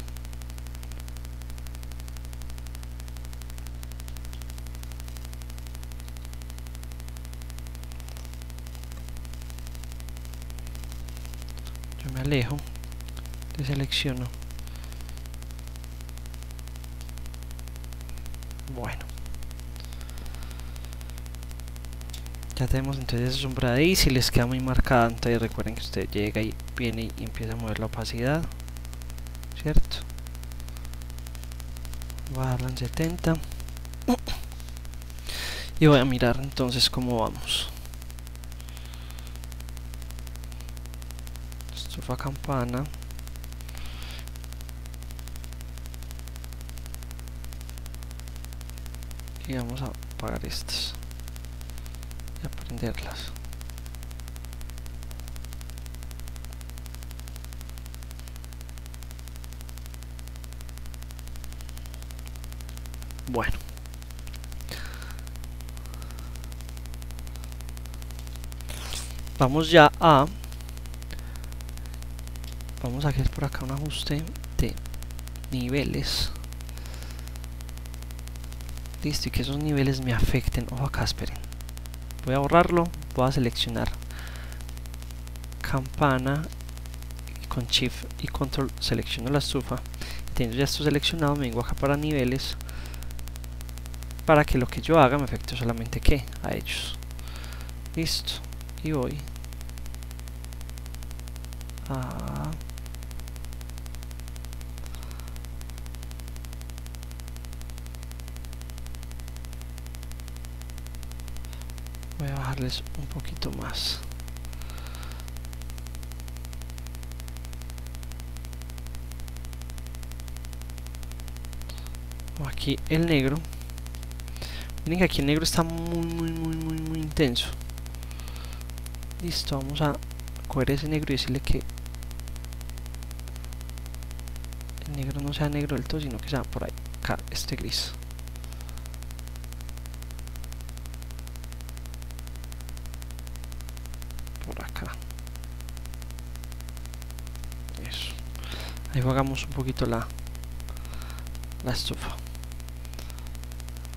Yo me alejo, deselecciono. Bueno, ya tenemos entonces esa sombra ahí. Si les queda muy marcada, entonces recuerden que usted llega y viene y empieza a mover la opacidad, ¿cierto? Voy a darla en 70 y voy a mirar entonces cómo vamos. Estufa campana. Y vamos a apagar estas y a prenderlas. Bueno, vamos ya a hacer por acá un ajuste de niveles. Listo, y que esos niveles me afecten. Ojo acá, esperen. Voy a borrarlo, voy a seleccionar campana y con Shift y Control selecciono la estufa. Teniendo ya esto seleccionado, me vengo acá para niveles para que lo que yo haga me afecte solamente ¿qué? A ellos. Listo, y voy a bajarles un poquito más. Aquí el negro. Miren que aquí el negro está muy intenso. Listo, vamos a coger ese negro y decirle que el negro no sea negro del todo, sino que sea por ahí, acá, este gris. Por acá. Eso. Ahí jugamos un poquito la estufa.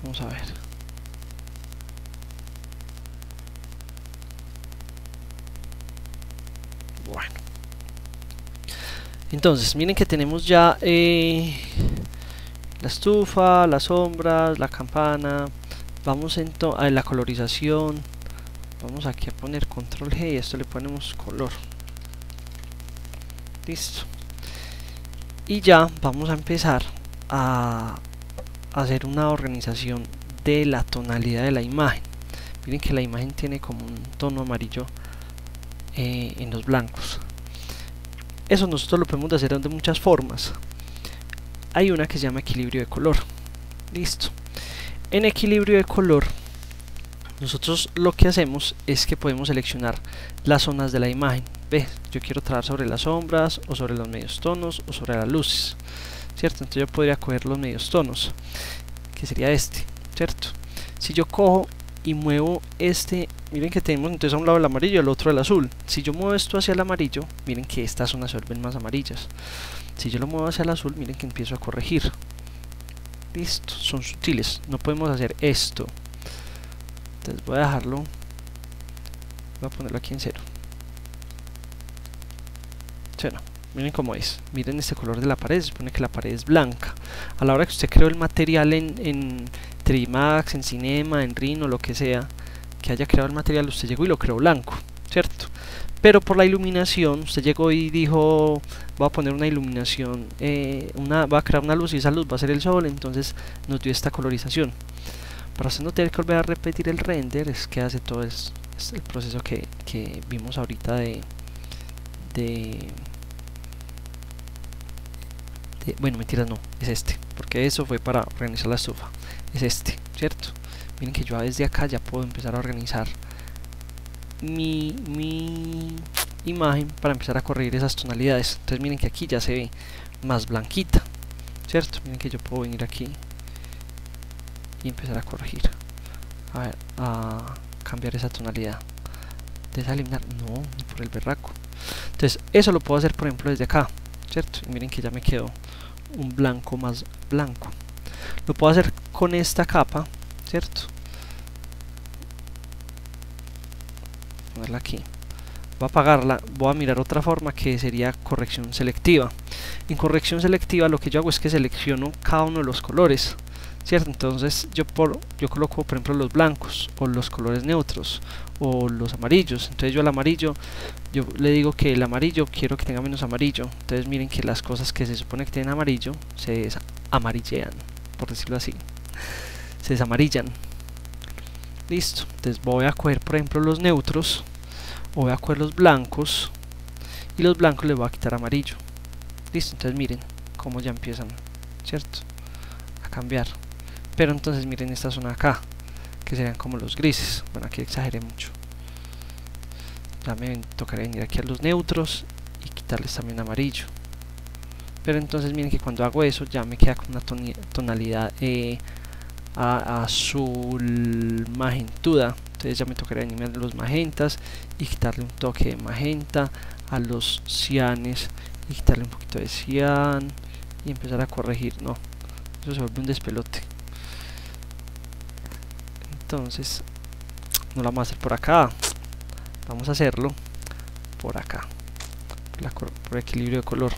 Vamos a ver. Bueno. Entonces, miren que tenemos ya la estufa, las sombras, la campana. Vamos a la colorización. Vamos aquí a poner control G y a esto le ponemos color. Listo. Y ya vamos a empezar a hacer una organización de la tonalidad de la imagen. Miren que la imagen tiene como un tono amarillo en los blancos. Eso nosotros lo podemos hacer de muchas formas. Hay una que se llama equilibrio de color. Listo. En equilibrio de color, nosotros lo que hacemos es que podemos seleccionar las zonas de la imagen. Ve, yo quiero trabajar sobre las sombras, o sobre los medios tonos, o sobre las luces, ¿cierto? Entonces yo podría coger los medios tonos, que sería este, ¿cierto? Si yo cojo y muevo este, miren que tenemos entonces a un lado el amarillo y al otro el azul. Si yo muevo esto hacia el amarillo, miren que estas zonas se vuelven más amarillas. Si yo lo muevo hacia el azul, miren que empiezo a corregir. Listo, son sutiles, no podemos hacer esto. Entonces voy a dejarlo, voy a ponerlo aquí en 0. Bueno, miren cómo es, miren este color de la pared, se supone que la pared es blanca. A la hora que usted creó el material en 3D Max, en Cinema, en Rhino, lo que sea, que haya creado el material, usted llegó y lo creó blanco, ¿cierto? pero por la iluminación, usted llegó y dijo, voy a poner una iluminación, va a crear una luz y esa luz va a ser el sol, entonces nos dio esta colorización. Para usted no tener que volver a repetir el render, es que hace todo el proceso que vimos ahorita bueno, mentiras, no, es este, porque eso fue para organizar la estufa, es este, ¿cierto? Miren que yo desde acá ya puedo empezar a organizar mi imagen para empezar a corregir esas tonalidades. Entonces miren que aquí ya se ve más blanquita, ¿cierto? Miren que yo puedo venir aquí y empezar a corregir, a ver, a cambiar esa tonalidad. Deseliminar, no, ni por el berraco. Entonces eso lo puedo hacer por ejemplo desde acá, ¿cierto? Y miren que ya me quedó un blanco más blanco. Lo puedo hacer con esta capa, ¿cierto? Ponerla aquí. Voy a apagarla, voy a mirar otra forma que sería corrección selectiva. En corrección selectiva lo que yo hago es que selecciono cada uno de los colores, ¿cierto? Entonces yo coloco por ejemplo los blancos o los colores neutros o los amarillos. Entonces yo al amarillo, yo le digo que el amarillo quiero que tenga menos amarillo. Entonces miren que las cosas que se supone que tienen amarillo se desamarillean, por decirlo así, se desamarillan. Listo. Entonces voy a coger por ejemplo los neutros, voy a coger los blancos y los blancos les voy a quitar amarillo. Listo. Entonces miren cómo ya empiezan, ¿cierto?, a cambiar. Pero entonces miren esta zona acá, que serían como los grises. Bueno, aquí exageré mucho. Ya me tocaría venir aquí a los neutros y quitarles también amarillo. Pero entonces miren que cuando hago eso ya me queda con una tonalidad azul magentuda. Entonces ya me tocaría venirme a los magentas y quitarle un toque de magenta, a los cianes y quitarle un poquito de cian y empezar a corregir. No, eso se vuelve un despelote. Entonces no lo vamos a hacer por acá, vamos a hacerlo por acá, por equilibrio de color.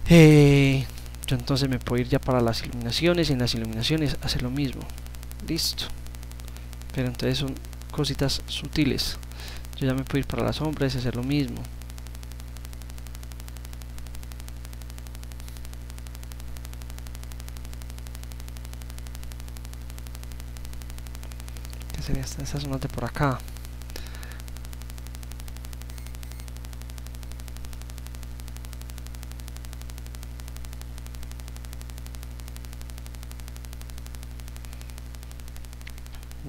Yo entonces me puedo ir ya para las iluminaciones y en las iluminaciones hacer lo mismo. Listo. Pero entonces son cositas sutiles. Yo ya me puedo ir para las sombras y hacer lo mismo. ¿Qué sería estas zonas de por acá?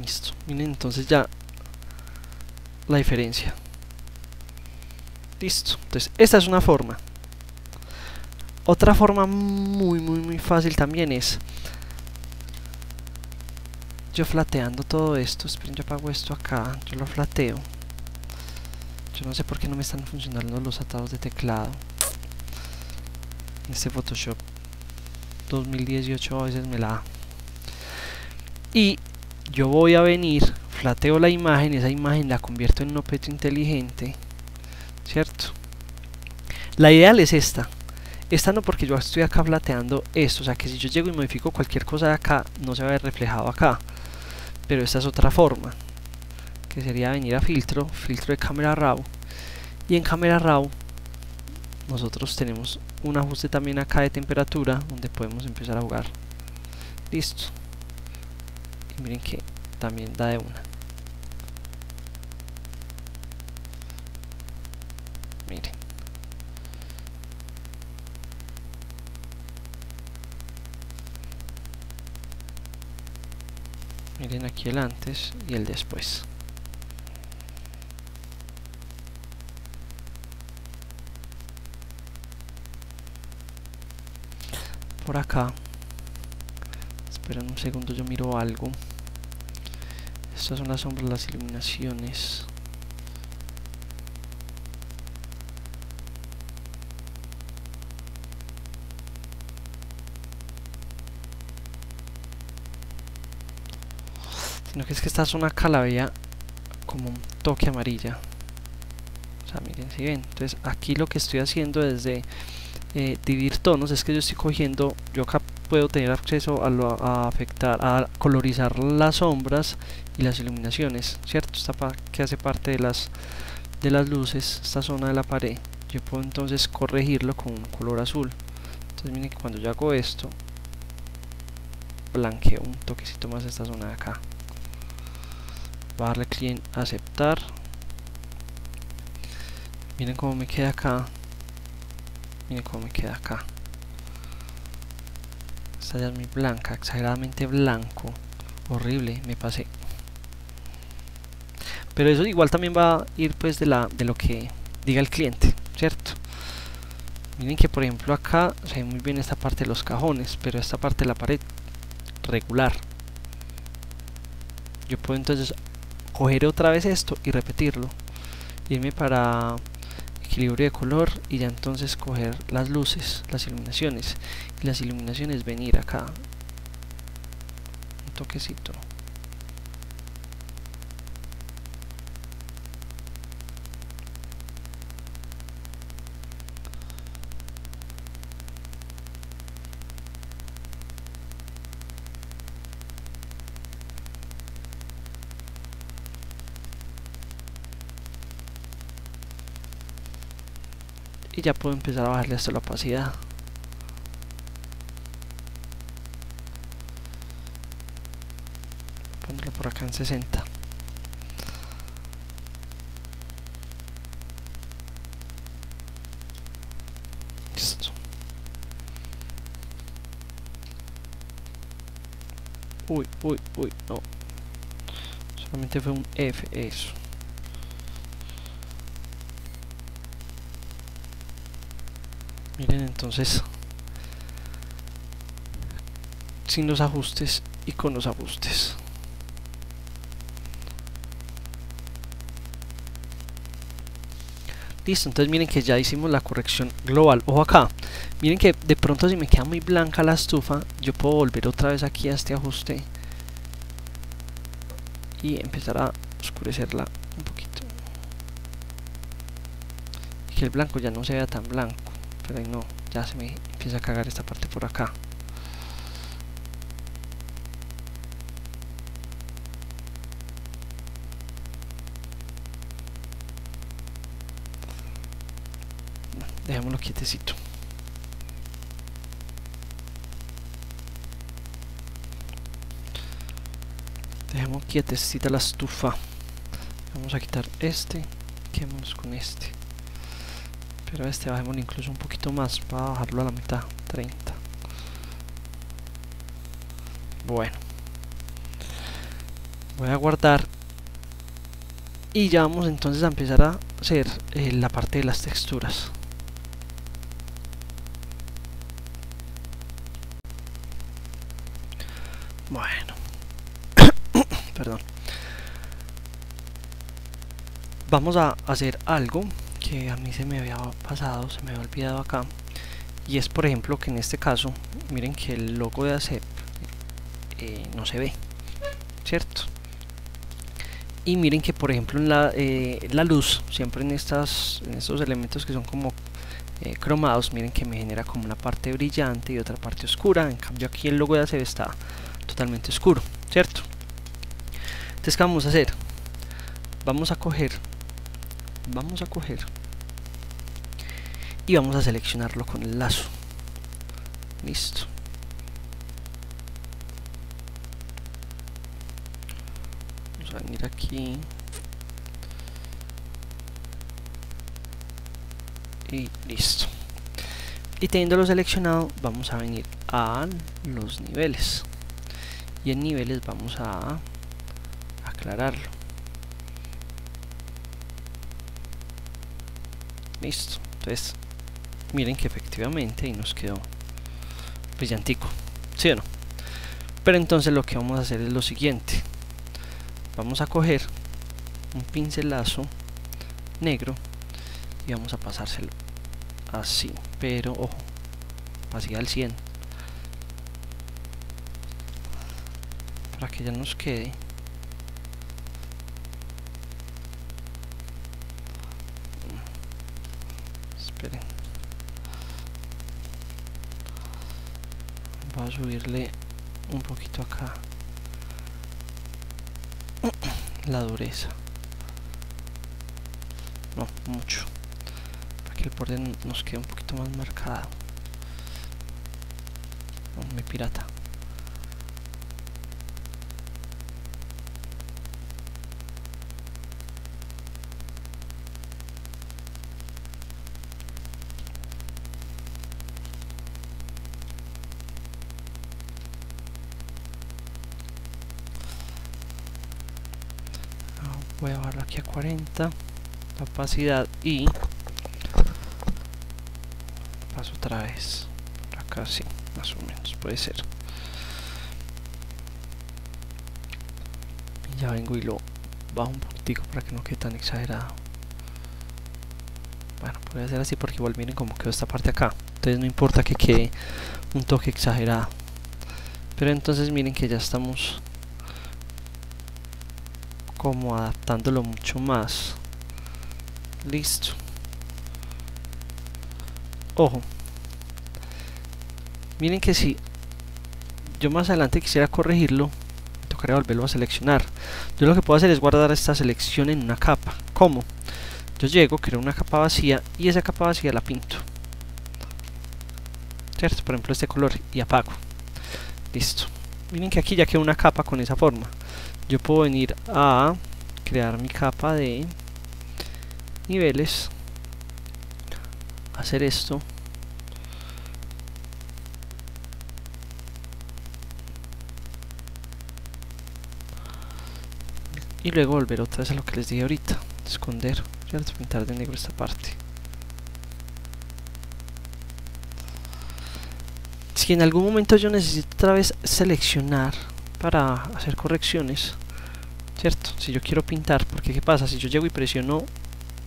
Listo, miren entonces ya la diferencia. Listo, entonces esta es una forma. Otra forma muy fácil también es yo flateando todo esto. Esperen, yo apago esto acá, yo lo flateo. Yo no sé por qué no me están funcionando los atados de teclado. Este Photoshop 2018 a veces me la da. Y yo voy a venir, flateo la imagen, esa imagen la convierto en un objeto inteligente, ¿cierto? La ideal es esta no, porque yo estoy acá flateando esto, o sea que si yo llego y modifico cualquier cosa de acá, no se va a ver reflejado acá. Pero esta es otra forma, que sería venir a filtro de Camera Raw, y en Camera Raw nosotros tenemos un ajuste también acá de temperatura, donde podemos empezar a jugar. Listo. Y miren que también da de una. Miren. Miren aquí el antes y el después. Por acá, esperen un segundo, yo miro algo. Estas son las sombras, las iluminaciones. Sino que es que esta zona acá la veía como un toque amarilla. O sea, miren, si ven. Entonces aquí lo que estoy haciendo desde dividir tonos es que yo estoy cogiendo, yo acá puedo tener acceso a afectar, a colorizar las sombras y las iluminaciones, ¿cierto? Esta que hace parte de las de las luces, esta zona de la pared, yo puedo entonces corregirlo con un color azul. Entonces miren que cuando yo hago esto, blanqueo un toquecito más esta zona de acá. Voy a darle clic en aceptar. Miren cómo me queda acá. Miren cómo me queda acá. Esta ya es muy blanca, exageradamente blanco. Horrible, me pasé. Pero eso igual también va a ir pues de lo que diga el cliente, ¿cierto? Miren que por ejemplo acá se ve muy bien esta parte de los cajones, pero esta parte de la pared regular. Yo puedo entonces coger otra vez esto y repetirlo, irme para equilibrio de color y ya entonces coger las luces, las iluminaciones, y las iluminaciones venir acá un toquecito. Y ya puedo empezar a bajarle hasta la opacidad. Ponerlo por acá en 60. Listo. Uy, no. Solamente fue un F, eso. Miren entonces, sin los ajustes y con los ajustes. Listo, entonces miren que ya hicimos la corrección global. Ojo acá, miren que de pronto si me queda muy blanca la estufa, yo puedo volver otra vez aquí a este ajuste y empezar a oscurecerla un poquito, y que el blanco ya no se vea tan blanco. Pero ahí no, ya se me empieza a cagar esta parte por acá. Dejémoslo quietecito. Dejemos quietecita la estufa. Vamos a quitar este, quedémonos con este. Pero este bajémoslo incluso un poquito más para bajarlo a la mitad, 30. Bueno, voy a guardar y ya vamos entonces a empezar a hacer la parte de las texturas. Bueno, perdón. Vamos a hacer algo que a mí se me había pasado, se me había olvidado acá, y es por ejemplo que en este caso miren que el logo de ASEP no se ve, ¿cierto? Y miren que por ejemplo en la luz, siempre en estos elementos que son como cromados, miren que me genera como una parte brillante y otra parte oscura. En cambio aquí el logo de ASEP está totalmente oscuro, ¿cierto? Entonces ¿qué vamos a hacer? Vamos a coger y vamos a seleccionarlo con el lazo. Listo. Vamos a venir aquí y listo. Y teniéndolo seleccionado, vamos a venir a los niveles y en niveles vamos a aclararlo. Listo. Entonces miren que efectivamente ahí nos quedó brillantico, ¿sí o no? Pero entonces lo que vamos a hacer es lo siguiente. Vamos a coger un pincelazo negro y vamos a pasárselo así, pero ojo, así al 100, para que ya nos quede esperen, voy a subirle un poquito acá la dureza. no mucho, para que el borde nos quede un poquito más marcado. No, mi pirata. Voy a bajarlo aquí a 40 la opacidad y paso otra vez por acá, sí, más o menos puede ser. Y ya vengo y lo bajo un poquitico para que no quede tan exagerado. Bueno, puede ser así porque igual miren cómo quedó esta parte acá, entonces no importa que quede un toque exagerado, pero entonces miren que ya estamos como adaptándolo mucho más. Listo. Ojo, miren que si yo más adelante quisiera corregirlo, me tocaría volverlo a seleccionar. Yo lo que puedo hacer es guardar esta selección en una capa. ¿Cómo? Yo llego, creo una capa vacía y esa capa vacía la pinto, ¿cierto? Por ejemplo este color, y apago. Listo. Miren que aquí ya quedó una capa con esa forma. Yo puedo venir a crear mi capa de niveles, hacer esto y luego volver otra vez a lo que les dije ahorita, esconder, ¿cierto? Pintar de negro esta parte. Si en algún momento yo necesito otra vez seleccionar para hacer correcciones, ¿cierto? Si yo quiero pintar, porque ¿qué pasa? Si yo llego y presiono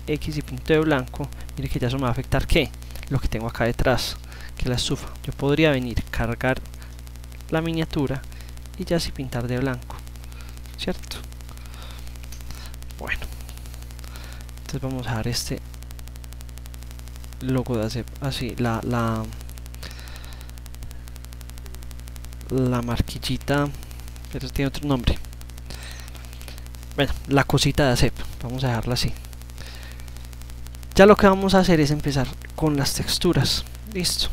X y pinto de blanco, mire que ya eso me va a afectar, ¿qué? Lo que tengo acá detrás, que es la estufa. Yo podría venir, cargar la miniatura y ya así pintar de blanco, ¿cierto? Bueno, entonces vamos a dar este logo de ASEP, así, la marquillita, pero tiene otro nombre. Bueno, la cosita de ASEP, vamos a dejarla así. Ya lo que vamos a hacer es empezar con las texturas. Listo.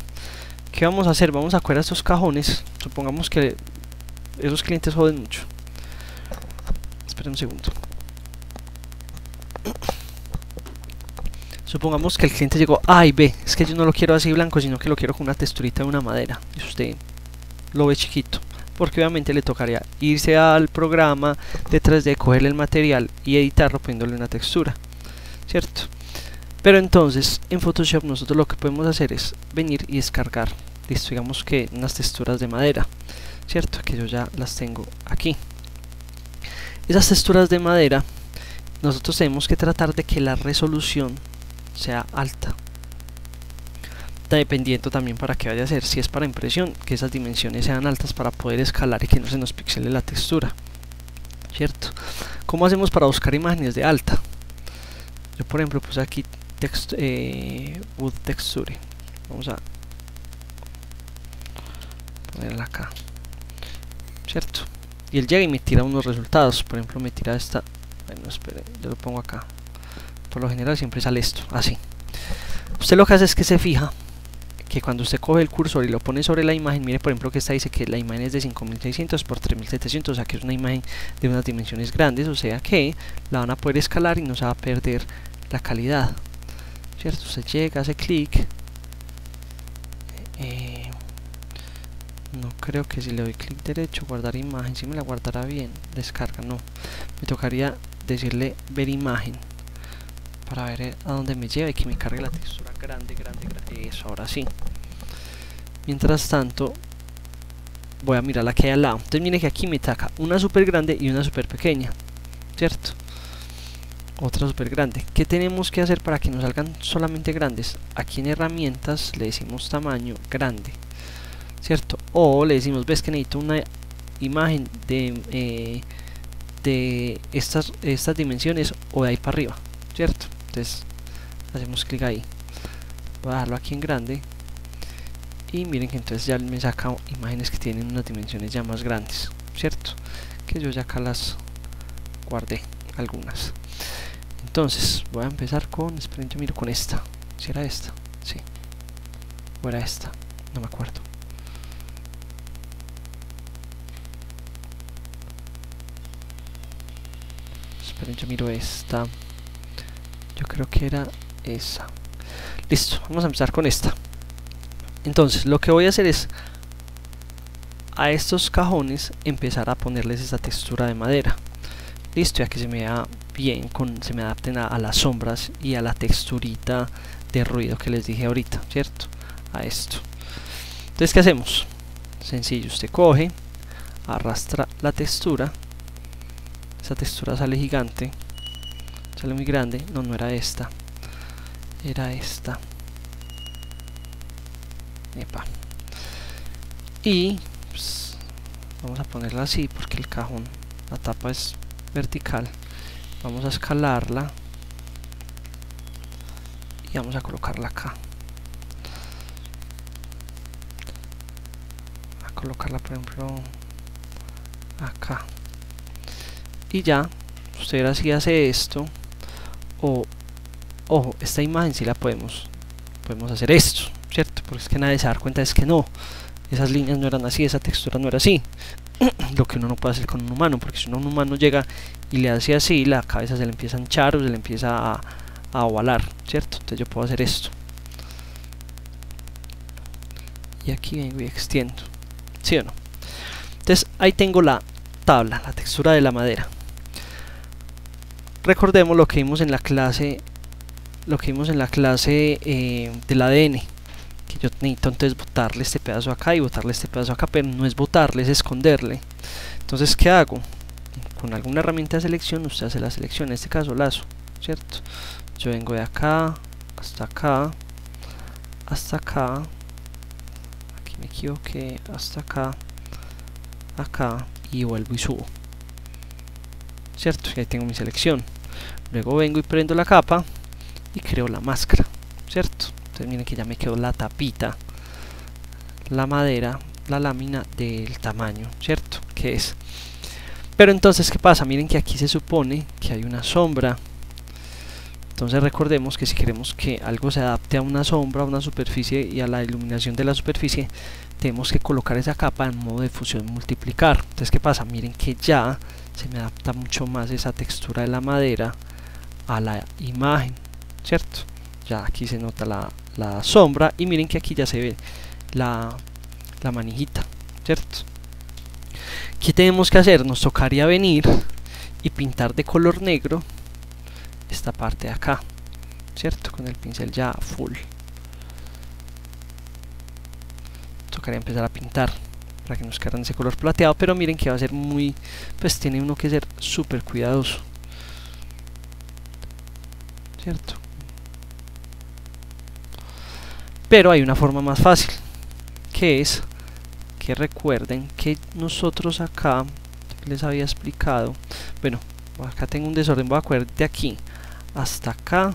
¿Qué vamos a hacer? Vamos a coger estos cajones. Supongamos que esos clientes joden mucho. Esperen un segundo. Supongamos que el cliente llegó A y B. Es que yo no lo quiero así blanco, sino que lo quiero con una texturita de una madera. Y usted lo ve chiquito, porque obviamente le tocaría irse al programa de 3D, cogerle el material y editarlo poniéndole una textura, ¿cierto? Pero entonces en Photoshop nosotros lo que podemos hacer es venir y descargar, listo, digamos que unas texturas de madera, ¿cierto? Que yo ya las tengo aquí. Esas texturas de madera nosotros tenemos que tratar de que la resolución sea alta, dependiendo también para qué vaya a ser. Si es para impresión, que esas dimensiones sean altas para poder escalar y que no se nos pixele la textura, ¿cierto? ¿Cómo hacemos para buscar imágenes de alta? Yo por ejemplo puse aquí Wood Texture. Vamos a ponerla acá, ¿cierto? Y él llega y me tira unos resultados. Por ejemplo me tira esta. Bueno, espere, yo lo pongo acá. Por lo general siempre sale esto, así. Usted lo que hace es que se fija que cuando usted coge el cursor y lo pone sobre la imagen, mire por ejemplo que esta dice que la imagen es de 5600 por 3700, o sea que es una imagen de unas dimensiones grandes, o sea que la van a poder escalar y no se va a perder la calidad, ¿cierto? Usted llega, hace clic, no creo que si le doy clic derecho, guardar imagen, si me la guardará bien, descarga, no, me tocaría decirle ver imagen para ver a dónde me lleva y que me cargue la textura grande, eso, ahora sí. Mientras tanto voy a mirar la que hay al lado. Entonces mire que aquí me taca una súper grande y una súper pequeña, ¿cierto? Otra súper grande. ¿Qué tenemos que hacer para que nos salgan solamente grandes? Aquí en herramientas le decimos tamaño grande, ¿cierto? O le decimos, ves que necesito una imagen de estas dimensiones o de ahí para arriba, ¿cierto? Entonces hacemos clic ahí, voy a dejarlo aquí en grande y miren que entonces ya me saca imágenes que tienen unas dimensiones ya más grandes, ¿cierto? Que yo ya acá las guardé algunas. Entonces voy a empezar con, esperen, yo miro con esta. Si era esta, sí, o era esta, no me acuerdo. Esperen, yo miro esta. Yo creo que era esa. Listo, vamos a empezar con esta. Entonces lo que voy a hacer es a estos cajones empezar a ponerles esa textura de madera. Listo, ya que se me vea bien, se me adapten a las sombras y a la texturita de ruido que les dije ahorita, ¿cierto? A esto. Entonces, ¿qué hacemos? Sencillo, usted coge, arrastra la textura. Esa textura sale gigante, sale muy grande. No, no era esta, era esta. Epa. Y pues, vamos a ponerla así porque el cajón, la tapa es vertical. Vamos a escalarla y vamos a colocarla acá. A colocarla, por ejemplo, acá. Y ya, usted así hace esto. O, ojo, esta imagen sí la podemos hacer esto, ¿cierto? Porque es que nadie se da cuenta, es que no, esas líneas no eran así, esa textura no era así. Lo que uno no puede hacer con un humano, porque si un humano llega y le hace así, la cabeza se le empieza a hinchar o se le empieza a ovalar, ¿cierto? Entonces yo puedo hacer esto. Y aquí vengo y extiendo, ¿sí o no? Entonces ahí tengo la tabla, la textura de la madera. Recordemos lo que vimos en la clase, del ADN, que yo necesito entonces botarle este pedazo acá y botarle este pedazo acá, pero no es botarle, es esconderle. Entonces, ¿qué hago? Con alguna herramienta de selección, usted hace la selección, en este caso lazo, ¿cierto? Yo vengo de acá, hasta acá, hasta acá, aquí me equivoqué, hasta acá, acá, y vuelvo y subo, ¿cierto? Y ahí tengo mi selección. Luego vengo y prendo la capa y creo la máscara, ¿cierto? Entonces miren que ya me quedó la tapita, la madera, la lámina del tamaño, ¿cierto? Que es. Pero entonces, ¿qué pasa? Miren que aquí se supone que hay una sombra. Entonces recordemos que si queremos que algo se adapte a una sombra, a una superficie y a la iluminación de la superficie, tenemos que colocar esa capa en modo de fusión multiplicar. Entonces, ¿qué pasa? Miren que ya se me adapta mucho más esa textura de la madera a la imagen, ¿cierto? Ya aquí se nota la sombra y miren que aquí ya se ve la manijita, ¿cierto? ¿Qué tenemos que hacer? Nos tocaría venir y pintar de color negro esta parte de acá, ¿cierto? Con el pincel ya full. Tocaría empezar a pintar para que nos quede ese color plateado, pero miren que va a ser muy, pues tiene uno que ser súper cuidadoso, ¿cierto? Pero hay una forma más fácil, que es que recuerden que nosotros acá les había explicado, bueno, acá tengo un desorden, voy a coger de aquí hasta acá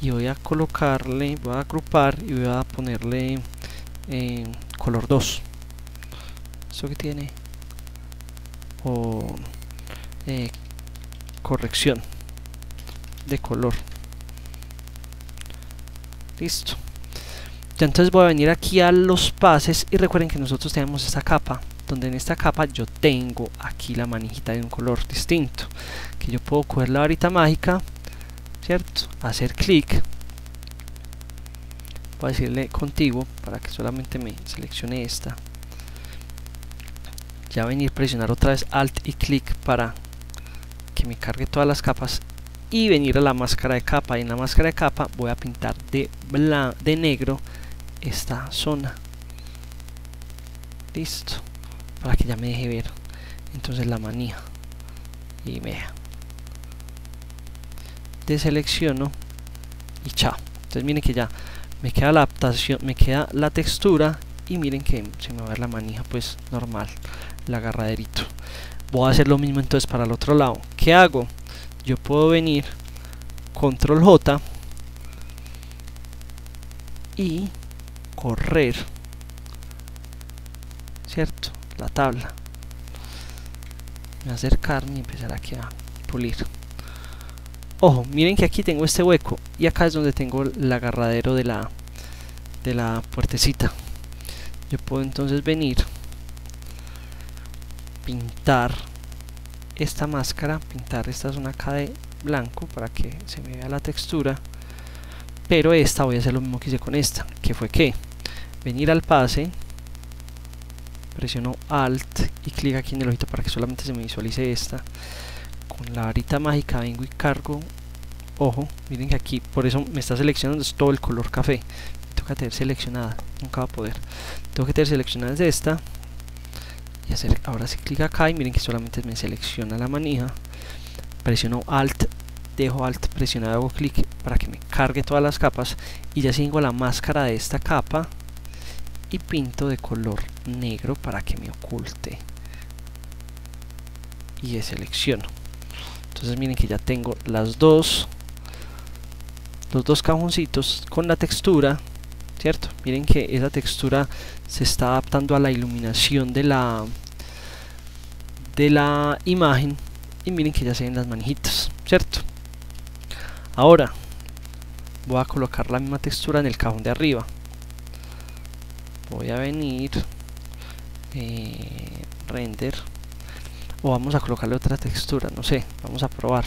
y voy a colocarle, voy a agrupar y voy a ponerle color 2. ¿Esto que tiene? O corrección de color. Listo. Ya entonces voy a venir aquí a los pases y recuerden que nosotros tenemos esta capa, donde en esta capa yo tengo aquí la manijita de un color distinto, que yo puedo coger la varita mágica, ¿cierto? Hacer clic, voy a decirle contiguo para que solamente me seleccione esta, ya venir a presionar otra vez alt y clic para que me cargue todas las capas y venir a la máscara de capa, y en la máscara de capa voy a pintar de negro esta zona. Listo, para que ya me deje ver entonces la manija y vea, deselecciono y chao. Entonces miren que ya me queda la adaptación, me queda la textura y miren que se me va a ver la manija pues normal, el agarraderito. Voy a hacer lo mismo entonces para el otro lado. ¿Qué hago? Yo puedo venir control J y correr, ¿cierto? La tabla, acercarme y empezar aquí a pulir. Ojo, miren que aquí tengo este hueco y acá es donde tengo el agarradero de la puertecita. Yo puedo entonces venir, pintar esta máscara, pintar esta zona acá de blanco para que se me vea la textura, pero esta voy a hacer lo mismo que hice con esta, que fue que venir al pase, presiono Alt y clic aquí en el ojito para que solamente se me visualice esta. Con la varita mágica vengo y cargo. Ojo, miren que aquí, por eso me está seleccionando es todo el color café. Me toca tener seleccionada, nunca va a poder. Tengo que tener seleccionada desde esta y hacer, ahora sí clic acá y miren que solamente me selecciona la manija. Presiono Alt, dejo Alt presionado, hago clic para que me cargue todas las capas y ya tengo la máscara de esta capa y pinto de color negro para que me oculte y deselecciono. Entonces miren que ya tengo los dos cajoncitos con la textura, ¿cierto? Miren que esa textura se está adaptando a la iluminación de la imagen y miren que ya se ven las manijitas, ¿cierto? Ahora voy a colocar la misma textura en el cajón de arriba. Voy a venir render, o vamos a colocarle otra textura, no sé, vamos a probar.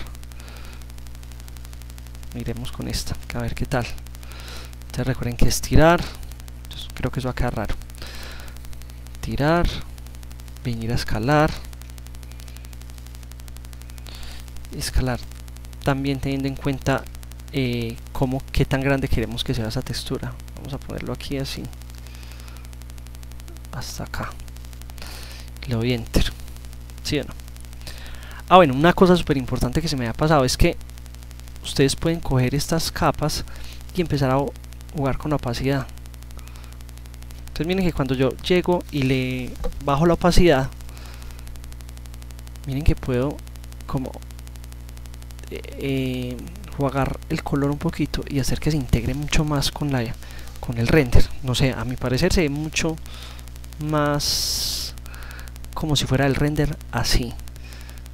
Miremos con esta, a ver qué tal. Entonces recuerden que estirar, entonces creo que eso va a quedar raro. Tirar, venir a escalar, también teniendo en cuenta qué tan grande queremos que sea esa textura. Vamos a ponerlo aquí así hasta acá, le doy enter, ¿sí o no? Ah, bueno, una cosa súper importante que se me ha pasado es que ustedes pueden coger estas capas y empezar a jugar con la opacidad. Entonces miren que cuando yo llego y le bajo la opacidad, miren que puedo como jugar el color un poquito y hacer que se integre mucho más con el render. No sé, a mi parecer se ve mucho más como si fuera el render así,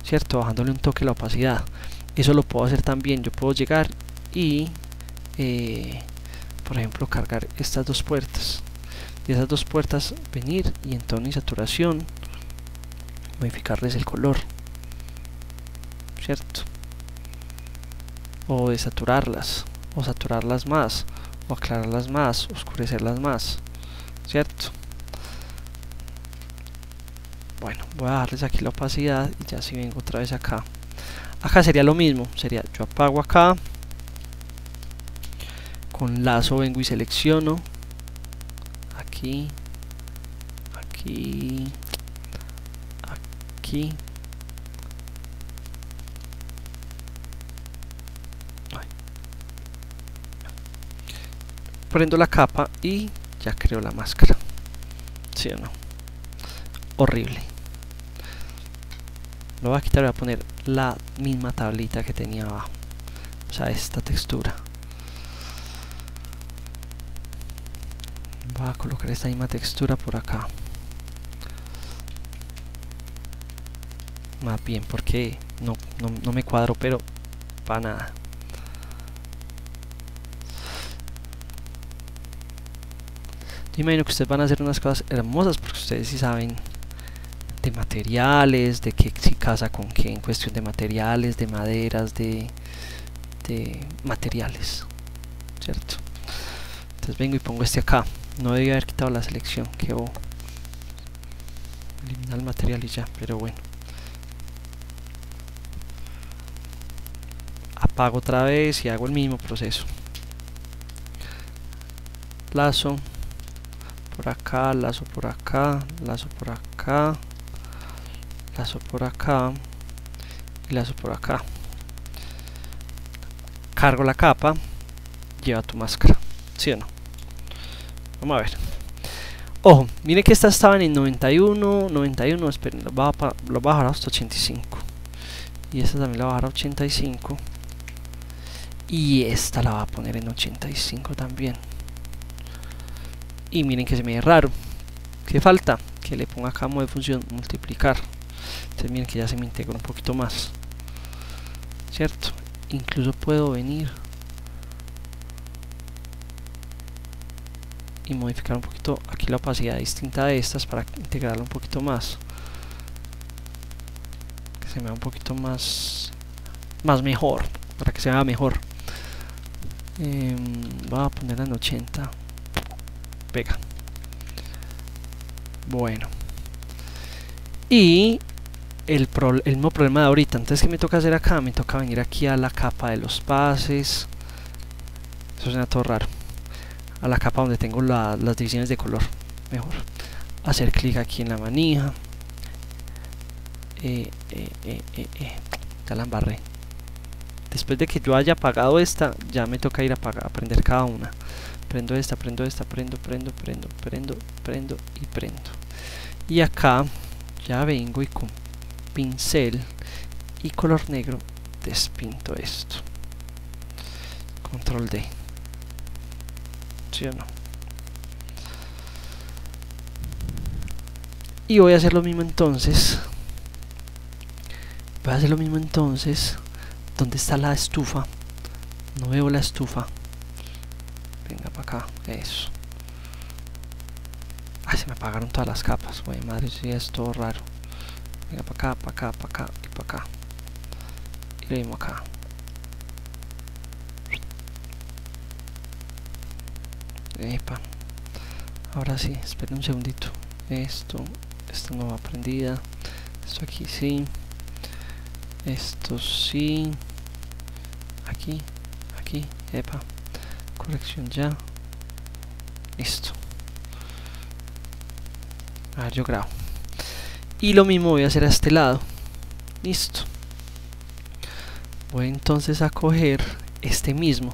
¿cierto? Bajándole un toque la opacidad. Eso lo puedo hacer también. Yo puedo llegar y por ejemplo cargar estas dos puertas y esas dos puertas venir y en tono y saturación modificarles el color, ¿cierto? O desaturarlas, o saturarlas más, o aclararlas más, oscurecerlas más, ¿cierto? Bueno, voy a darles aquí la opacidad y ya si vengo otra vez acá sería lo mismo, sería yo apago acá, con lazo vengo y selecciono aquí, aquí, aquí, prendo la capa y ya creo la máscara, ¿sí o no? Horrible. Lo voy a quitar y voy a poner la misma tablita que tenía abajo, o sea, esta textura. Voy a colocar esta misma textura por acá, más bien porque no me cuadro, pero para nada. Yo imagino que ustedes van a hacer unas cosas hermosas porque ustedes sí saben de materiales, de qué si casa con qué en cuestión de materiales, de maderas, de materiales, ¿cierto? Entonces vengo y pongo este acá. No debía haber quitado la selección, que eliminar el material y ya, pero bueno. Apago otra vez y hago el mismo proceso. Lazo por acá, lazo por acá, lazo por acá, lazo por acá y lazo por acá. Cargo la capa, lleva tu máscara, ¿sí o no? Vamos a ver. Ojo, miren que estas estaban en 91, esperen, lo voy a bajar hasta 85. Y esta también la voy a bajar a 85. Y esta la voy a poner en 85 también. Y miren que se me ve raro. ¿Qué falta? Que le ponga acá modo de función multiplicar. Entonces miren que ya se me integra un poquito más, ¿cierto? incluso puedo venir y modificar un poquito aquí la opacidad distinta de estas para integrarla un poquito más, que se me vea un poquito más mejor, para que se vea mejor. Voy a ponerla en 80. Pega. Bueno, y el mismo problema de ahorita. Entonces, ¿qué me toca hacer acá? Me toca venir aquí a la capa de los pases. Eso suena todo raro. A la capa donde tengo las divisiones de color. Mejor hacer clic aquí en la manija. Ya la embarré. Después de que yo haya apagado esta, ya me toca ir a prender cada una. Prendo esta, prendo esta, prendo y prendo. Y acá ya vengo y con pincel y color negro despinto esto. Control D. ¿Sí o no? Y voy a hacer lo mismo entonces. ¿Dónde está la estufa? No veo la estufa. Venga para acá, eso. Ay, se me apagaron todas las capas. Güey, madre, sí, es todo raro. Venga para acá, para acá, para acá y para acá. Y lo mismo acá. Epa. Ahora sí, esperen un segundito. Esto no va prendida. Esto aquí sí. Esto sí. Aquí, epa. Corrección ya. Listo. A ver, yo grabo. Y lo mismo voy a hacer a este lado. Listo. Voy entonces a coger este mismo.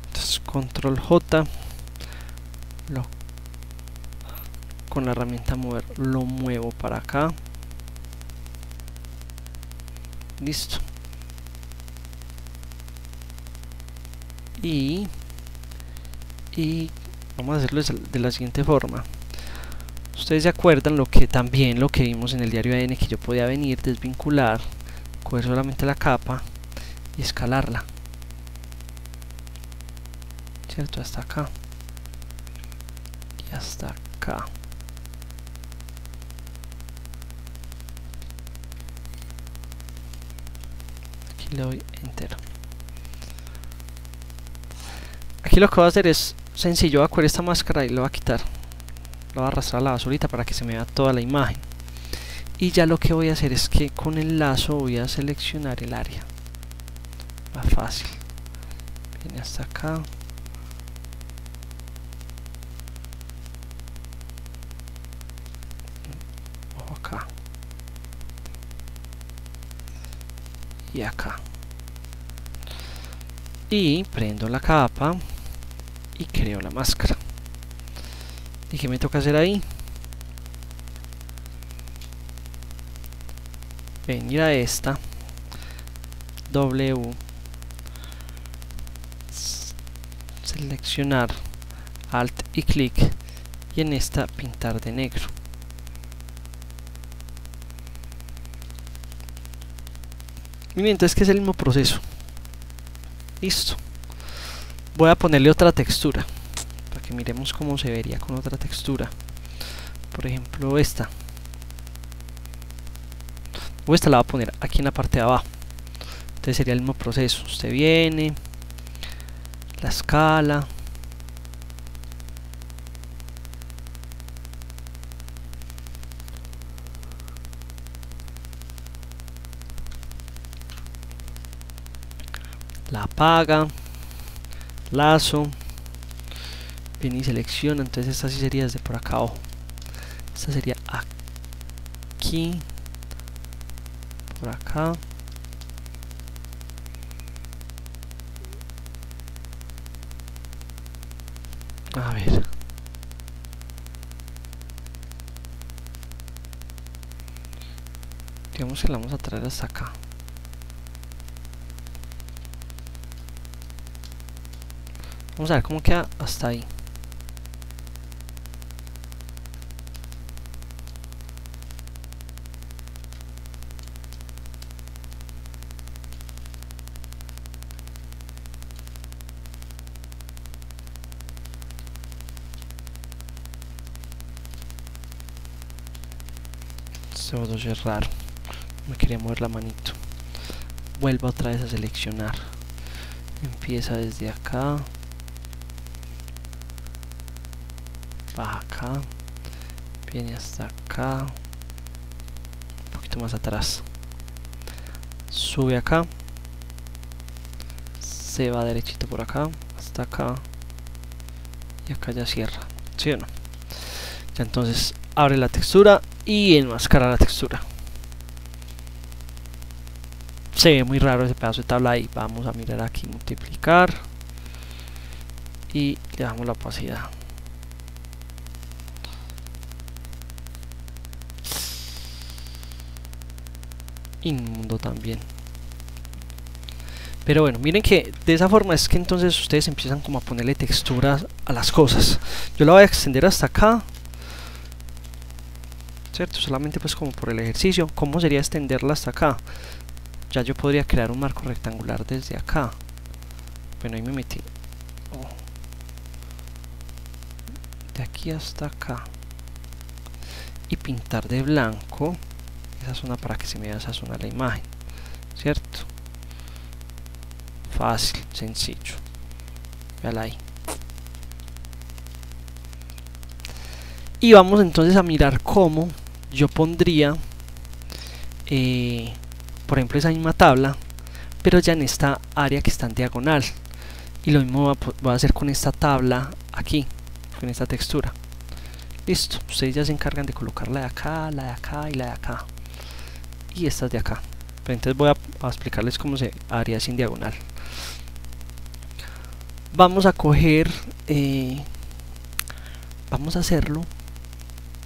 Entonces, control J. Con la herramienta mover lo muevo para acá. Listo. Y vamos a hacerlo de la siguiente forma. Ustedes se acuerdan lo que vimos en el diario AN, que yo podía venir, desvincular, coger solamente la capa y escalarla, ¿cierto? Hasta acá y hasta acá. Aquí le doy enter. Aquí lo que voy a hacer es sencillo. Voy a coger esta máscara y lo voy a quitar. Lo voy a arrastrar a la basurita para que se me vea toda la imagen. Y ya lo que voy a hacer es que con el lazo voy a seleccionar el área. Más fácil. Viene hasta acá. O acá. Y acá. Y prendo la capa y creo la máscara. ¿Y qué me toca hacer ahí? Venir a esta W, seleccionar Alt y clic, y en esta pintar de negro. Y entonces que es el mismo proceso. Listo. Voy a ponerle otra textura para que miremos cómo se vería con otra textura. Por ejemplo esta. O esta la voy a poner aquí en la parte de abajo. Entonces sería el mismo proceso. Usted viene, la escala, la apaga, lazo, viene y selecciona. Entonces esta sí sería desde por acá abajo. Esta sería aquí, por acá. A ver. Digamos que la vamos a traer hasta acá. Vamos a ver cómo queda hasta ahí. Este botón es raro, me quería mover la manito. Vuelva otra vez a seleccionar, empieza desde acá, baja acá, viene hasta acá, un poquito más atrás, sube acá, se va derechito por acá hasta acá y acá ya cierra, ¿sí o no? Ya entonces abre la textura y enmascara la textura. Se ve muy raro ese pedazo de tabla ahí. Vamos a mirar aquí, multiplicar, y le damos la opacidad. Inmundo también. Pero bueno, miren que de esa forma es que entonces ustedes empiezan como a ponerle texturas a las cosas. Yo la voy a extender hasta acá, ¿cierto? Solamente pues como por el ejercicio. ¿Cómo sería extenderla hasta acá? Ya yo podría crear un marco rectangular desde acá. Bueno, ahí me metí. Oh. De aquí hasta acá. Y pintar de blanco esa zona para que se me vea esa zona de la imagen, ¿cierto? Fácil, sencillo. Véala ahí. Y vamos entonces a mirar cómo yo pondría por ejemplo esa misma tabla, pero ya en esta área que está en diagonal. Y lo mismo voy a hacer con esta tabla aquí, con esta textura. Listo, ustedes ya se encargan de colocar la de acá, la de acá y la de acá, y estas de acá. Pero entonces voy a explicarles cómo se haría sin diagonal. Vamos a coger, vamos a hacerlo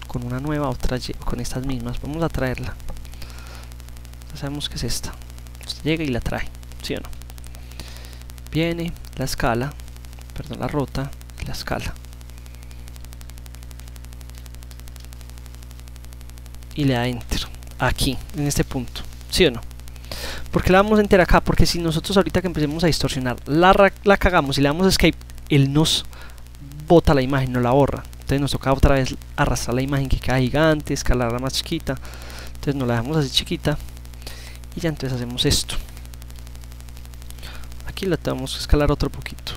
con una nueva, otra con estas mismas. Vamos a traerla. Ya sabemos que es esta. Usted llega y la trae, ¿sí o no? Viene, la escala, perdón, la rota y la escala. Y le da enter aquí, en este punto, ¿sí o no? ¿Por qué le damos enter acá? Porque si nosotros ahorita que empecemos a distorsionar la cagamos y le damos escape, él nos bota la imagen, no la borra. Entonces nos toca otra vez arrastrar la imagen que queda gigante, escalarla más chiquita. Entonces nos la dejamos así chiquita y ya entonces hacemos esto. Aquí la tenemos que escalar otro poquito,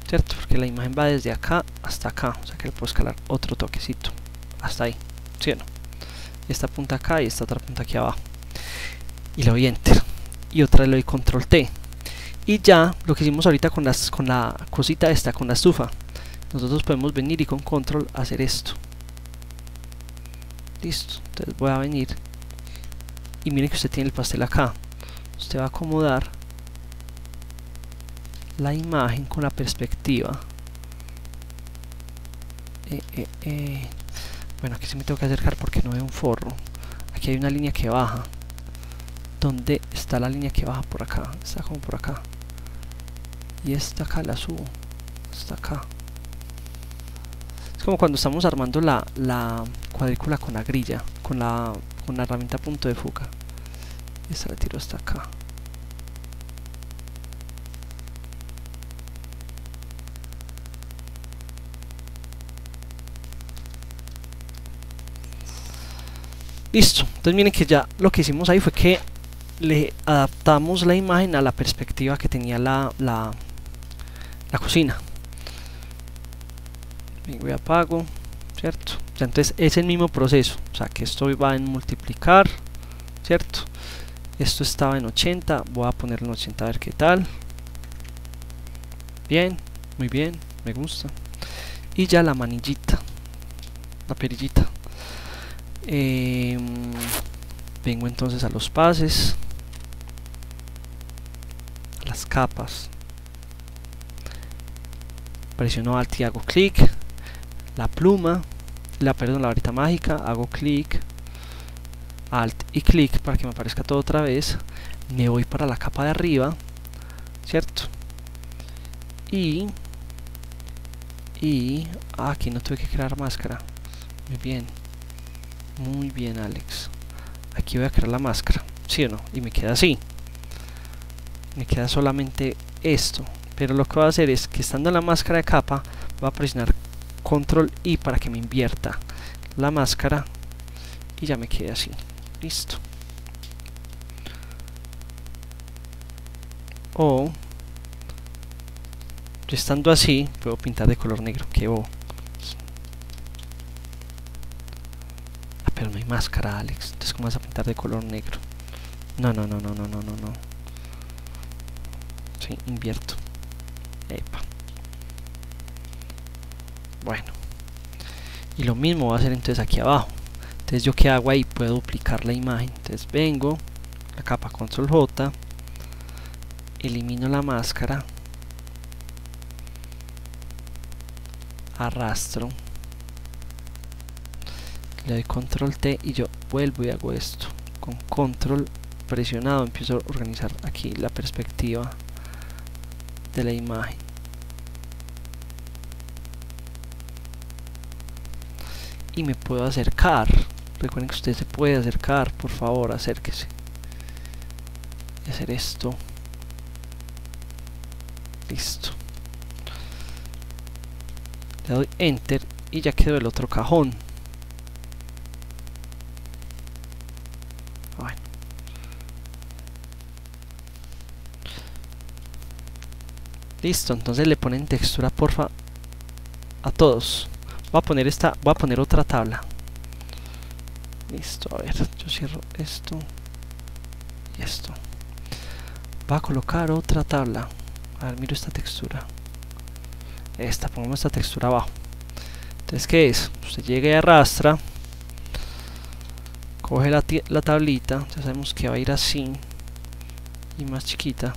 ¿cierto? Porque la imagen va desde acá hasta acá, o sea que le puedo escalar otro toquecito hasta ahí, ¿sí o no? Esta punta acá y esta otra punta aquí abajo, y le doy enter y otra vez le doy control T. Y ya lo que hicimos ahorita con la cosita esta, con la estufa, nosotros podemos venir y con control hacer esto. Listo, entonces voy a venir y miren que usted tiene el pastel acá. Usted va a acomodar la imagen con la perspectiva. Bueno, aquí sí me tengo que acercar porque no veo un forro. Aquí hay una línea que baja. ¿Dónde está la línea que baja? Por acá, está como por acá. Y esta acá la subo hasta acá. Es como cuando estamos armando la cuadrícula con la grilla, con la herramienta punto de fuga. Esta la tiro hasta acá. Listo, entonces miren que ya lo que hicimos ahí fue que le adaptamos la imagen a la perspectiva que tenía la cocina. Vengo y apago, ¿cierto? Ya entonces es el mismo proceso, o sea que esto va en multiplicar, ¿cierto? Esto estaba en 80, voy a ponerlo en 80 a ver qué tal. Bien, muy bien, me gusta. Y ya la manillita, la perillita. Vengo entonces a los pases, a las capas. Presiono Alt y hago clic. La pluma, perdón, la varita mágica, hago clic, Alt y clic para que me aparezca todo otra vez. Me voy para la capa de arriba, ¿cierto? Y aquí no tuve que crear máscara. Muy bien, Alex. Aquí voy a crear la máscara, ¿sí o no? Y me queda así. Me queda solamente esto. Pero lo que voy a hacer es que estando en la máscara de capa, voy a presionar Control I para que me invierta la máscara y ya me quedé así. Listo. O yo estando así puedo pintar de color negro. Que bobo. Ah, pero no hay máscara, Alex. Entonces ¿cómo vas a pintar de color negro? No. Sí, invierto. Epa. Bueno. Y lo mismo voy a hacer entonces aquí abajo. Entonces yo qué hago ahí, puedo duplicar la imagen. Entonces vengo, la capa control J, elimino la máscara, arrastro, le doy control T y yo vuelvo y hago esto. Con control presionado empiezo a organizar aquí la perspectiva de la imagen. Y me puedo acercar. Recuerden que usted se puede acercar, por favor, acérquese. Y hacer esto. Listo. Le doy enter y ya quedó el otro cajón. Bueno. Listo, entonces le ponen textura porfa a todos. Voy a poner otra tabla. Listo, a ver, yo cierro esto y esto. Va a colocar otra tabla. A ver, miro esta textura. Pongamos esta textura abajo. Entonces, ¿qué es? Usted llega y arrastra, coge la tablita, ya sabemos que va a ir así y más chiquita,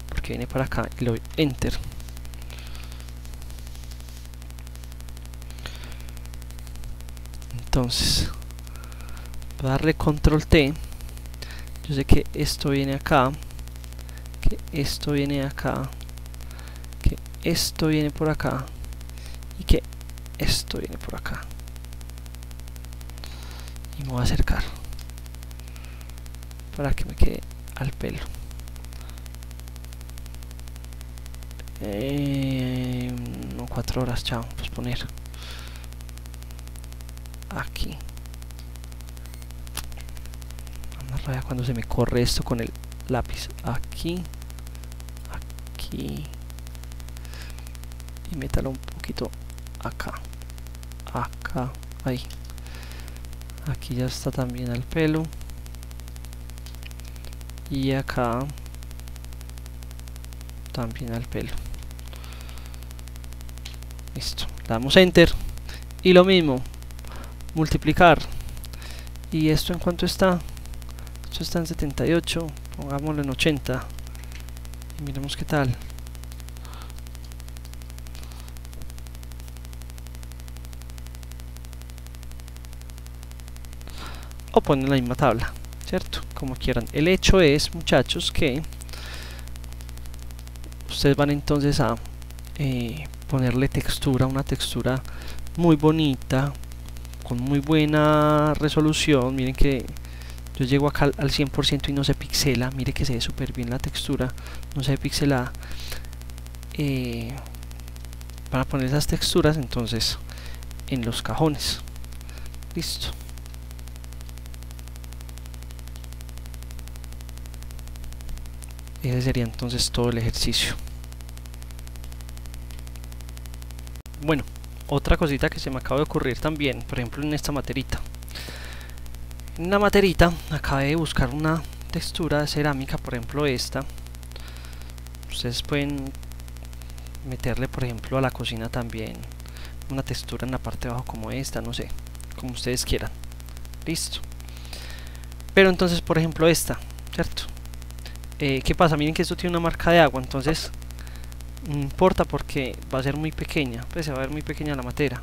porque viene para acá y le doy enter. Entonces voy a darle control T. Yo sé que esto viene acá, que esto viene acá, que esto viene por acá y que esto viene por acá. Y me voy a acercar para que me quede al pelo. No, 4 horas, chao, pues poner aquí. Más rabia cuando se me corre esto con el lápiz. Aquí, aquí y métalo un poquito acá, acá, ahí. Aquí ya está también el pelo y acá también al pelo. Listo, le damos enter y lo mismo, multiplicar. Y esto en cuánto está, esto está en 78, pongámoslo en 80 y miremos qué tal. O ponen la misma tabla, ¿cierto? Como quieran. El hecho es, muchachos, que ustedes van entonces a ponerle textura, una textura muy bonita, con muy buena resolución. Miren que yo llego acá al 100% y no se pixela. Mire que se ve súper bien la textura, no se ve pixelada. Para poner esas texturas entonces en los cajones. Listo. Ese sería entonces todo el ejercicio. Bueno, otra cosita que se me acaba de ocurrir también, por ejemplo en esta materita. En la materita acabé de buscar una textura de cerámica, por ejemplo esta. Ustedes pueden meterle, por ejemplo, a la cocina también una textura en la parte de abajo como esta, no sé, como ustedes quieran. Listo. Pero entonces, por ejemplo, esta, ¿cierto? ¿Qué pasa? Miren que esto tiene una marca de agua, entonces no importa porque va a ser muy pequeña, pues se va a ver muy pequeña la materia.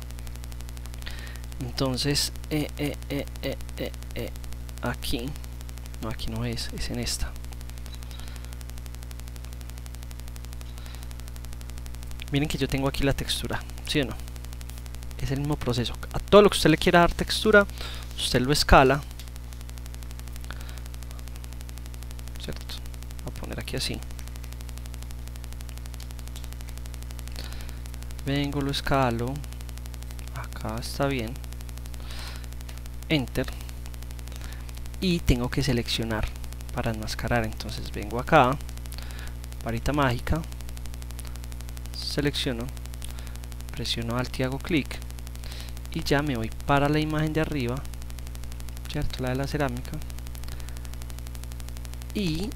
Entonces aquí, no, aquí no es en esta. Miren que yo tengo aquí la textura, ¿sí o no? Es el mismo proceso. A todo lo que usted le quiera dar textura, usted lo escala, ¿cierto? Voy a poner aquí así. Vengo, lo escalo. Acá está bien. enter y tengo que seleccionar para enmascarar. Entonces vengo acá, varita mágica, selecciono, presiono alt y hago clic y ya me voy para la imagen de arriba, cierto, la de la cerámica, y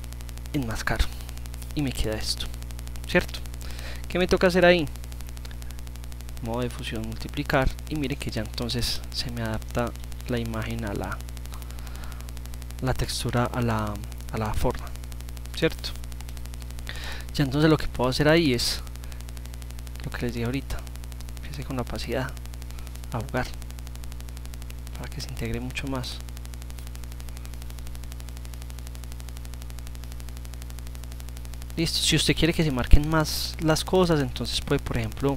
enmascaro y me queda esto, cierto. ¿Qué me toca hacer ahí? Modo de fusión, multiplicar, y mire que ya entonces se me adapta la imagen a la textura, a la forma, cierto. Ya entonces lo que puedo hacer ahí es lo que les dije ahorita, empiece con la opacidad a jugar para que se integre mucho más. Listo. Si usted quiere que se marquen más las cosas, entonces puede, por ejemplo,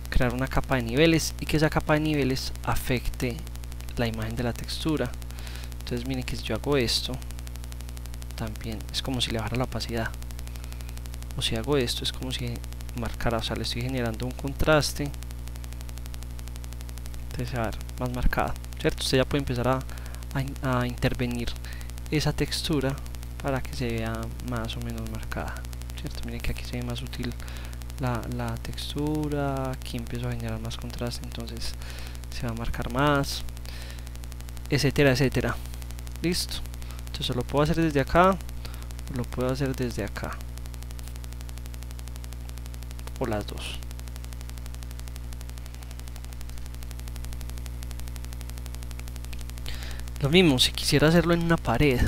crear una capa de niveles y que esa capa de niveles afecte la imagen de la textura. Entonces miren que si yo hago esto, también es como si le bajara la opacidad, o si hago esto es como si marcara, o sea, le estoy generando un contraste, entonces se va a ver más marcado, cierto. Usted ya puede empezar a intervenir esa textura para que se vea más o menos marcada, cierto. Miren que aquí se ve más útil la textura, aquí empiezo a generar más contraste, entonces se va a marcar más, etcétera, etcétera. Listo. Entonces lo puedo hacer desde acá, o lo puedo hacer desde acá, o las dos. Lo mismo, si quisiera hacerlo en una pared,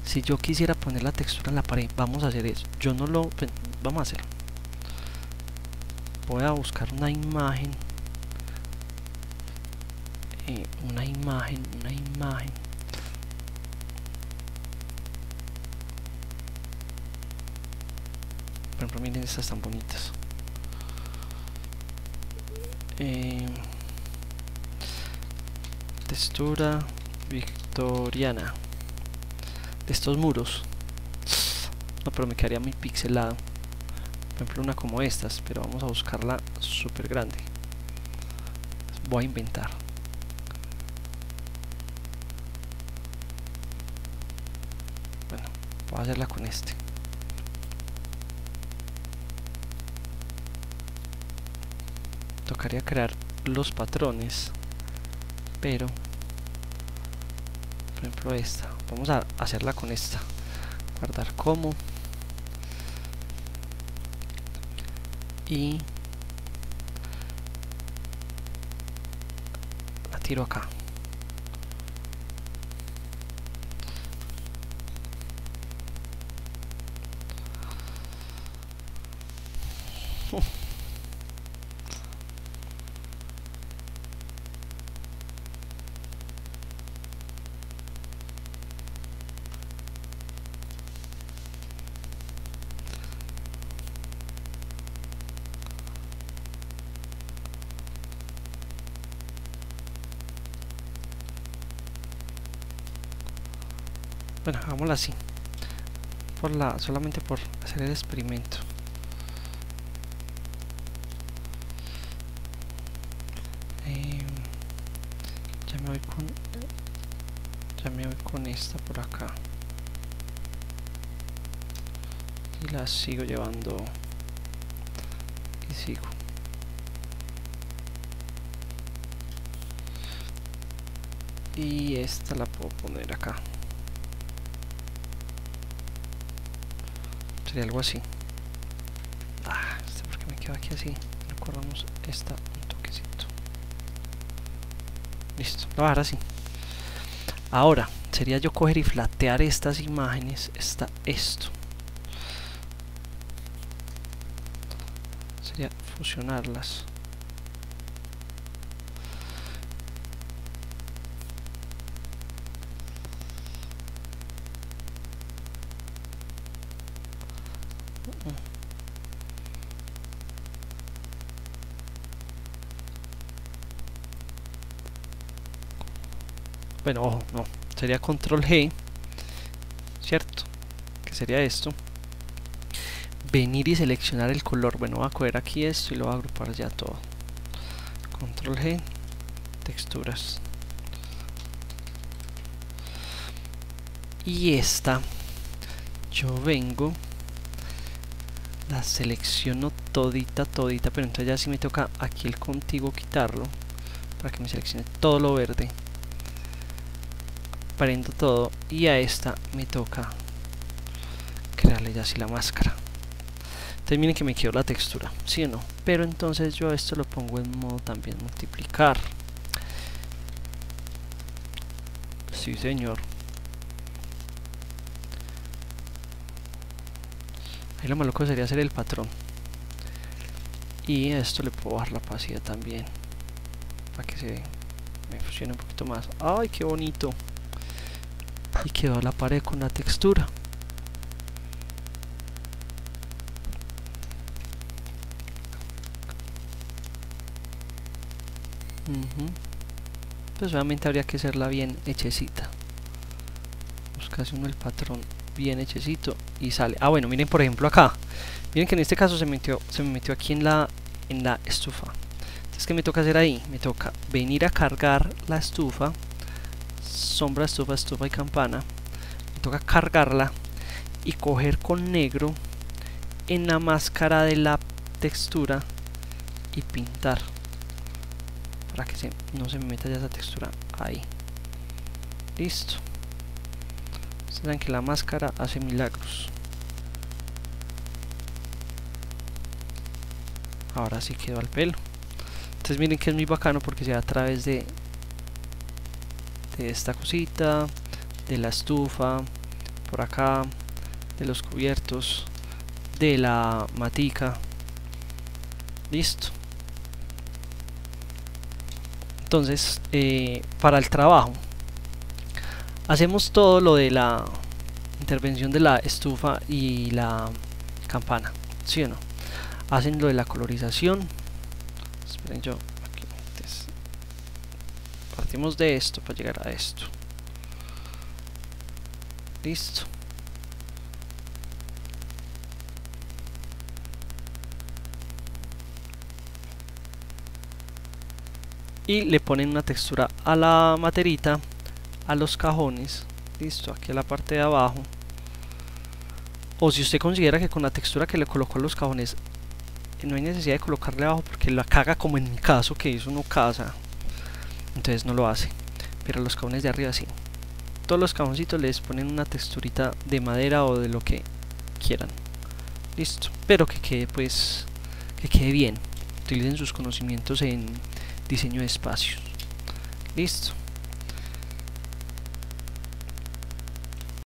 si yo quisiera poner la textura en la pared, vamos a hacer eso. Yo no lo... Vamos a hacerlo. Voy a buscar una imagen. Una imagen. Por ejemplo, miren estas tan bonitas. Textura victoriana de estos muros. No, pero me quedaría muy pixelado. Por ejemplo, una como estas, pero vamos a buscarla súper grande. Voy a inventar. Bueno, voy a hacerla con este. Tocaría crear los patrones, pero por ejemplo esta, vamos a hacerla con esta, guardar como, y la tiro acá. Bueno, hagámoslo así, solamente por hacer el experimento. Ya me voy con esta por acá y la sigo llevando y sigo. Y esta la puedo poner acá. Sería algo así. Porque me queda aquí así. Recordamos esta un toquecito. Listo, lo voy a dejar así. Ahora sería yo coger y flatear estas imágenes. Esto sería fusionarlas. Bueno, ojo, no, sería control G, cierto, que sería esto, venir y seleccionar el color. Bueno, voy a coger aquí esto y lo voy a agrupar ya todo. Control G, texturas, y esta yo vengo, la selecciono todita, pero entonces ya sí me toca aquí el contiguo quitarlo para que me seleccione todo lo verde. Prendo todo y a esta me toca crearle ya así la máscara. Entonces miren que me quedó la textura, ¿sí o no? Pero entonces yo esto lo pongo en modo también multiplicar. Sí, señor. Ahí lo malo sería hacer el patrón. Y a esto le puedo bajar la opacidad también, para que se me funcione un poquito más. ¡Ay, qué bonito! Y quedó la pared con la textura. Pues obviamente habría que hacerla bien hechecita. Buscase uno el patrón bien hechecito y sale. Ah, bueno, miren por ejemplo acá. Miren que en este caso se me metió aquí en la estufa. Entonces, ¿qué me toca hacer ahí? Me toca venir a cargar la estufa. Sombra, estufa, estufa y campana. Me toca cargarla y coger con negro en la máscara de la textura y pintar para que no se me meta ya esa textura ahí. Listo. Saben que la máscara hace milagros. Ahora sí quedó al pelo. Entonces miren que es muy bacano porque se va a través de esta cosita, de la estufa, por acá, de los cubiertos, de la matica. Listo. Entonces para el trabajo hacemos todo lo de la intervención de la estufa y la campana, ¿sí o no? Hacen lo de la colorización. Esperen, yo aquí, partimos de esto para llegar a esto. Listo. Y le ponen una textura a la materita, a los cajones. Listo, aquí a la parte de abajo. O si usted considera que con la textura que le colocó a los cajones no hay necesidad de colocarle abajo porque la caga, como en mi caso, que eso no casa, entonces no lo hace. Pero los cajones de arriba sí. Todos los cajoncitos les ponen una texturita de madera o de lo que quieran. Listo. Pero que quede pues, que quede bien. Utilicen sus conocimientos en diseño de espacios. Listo.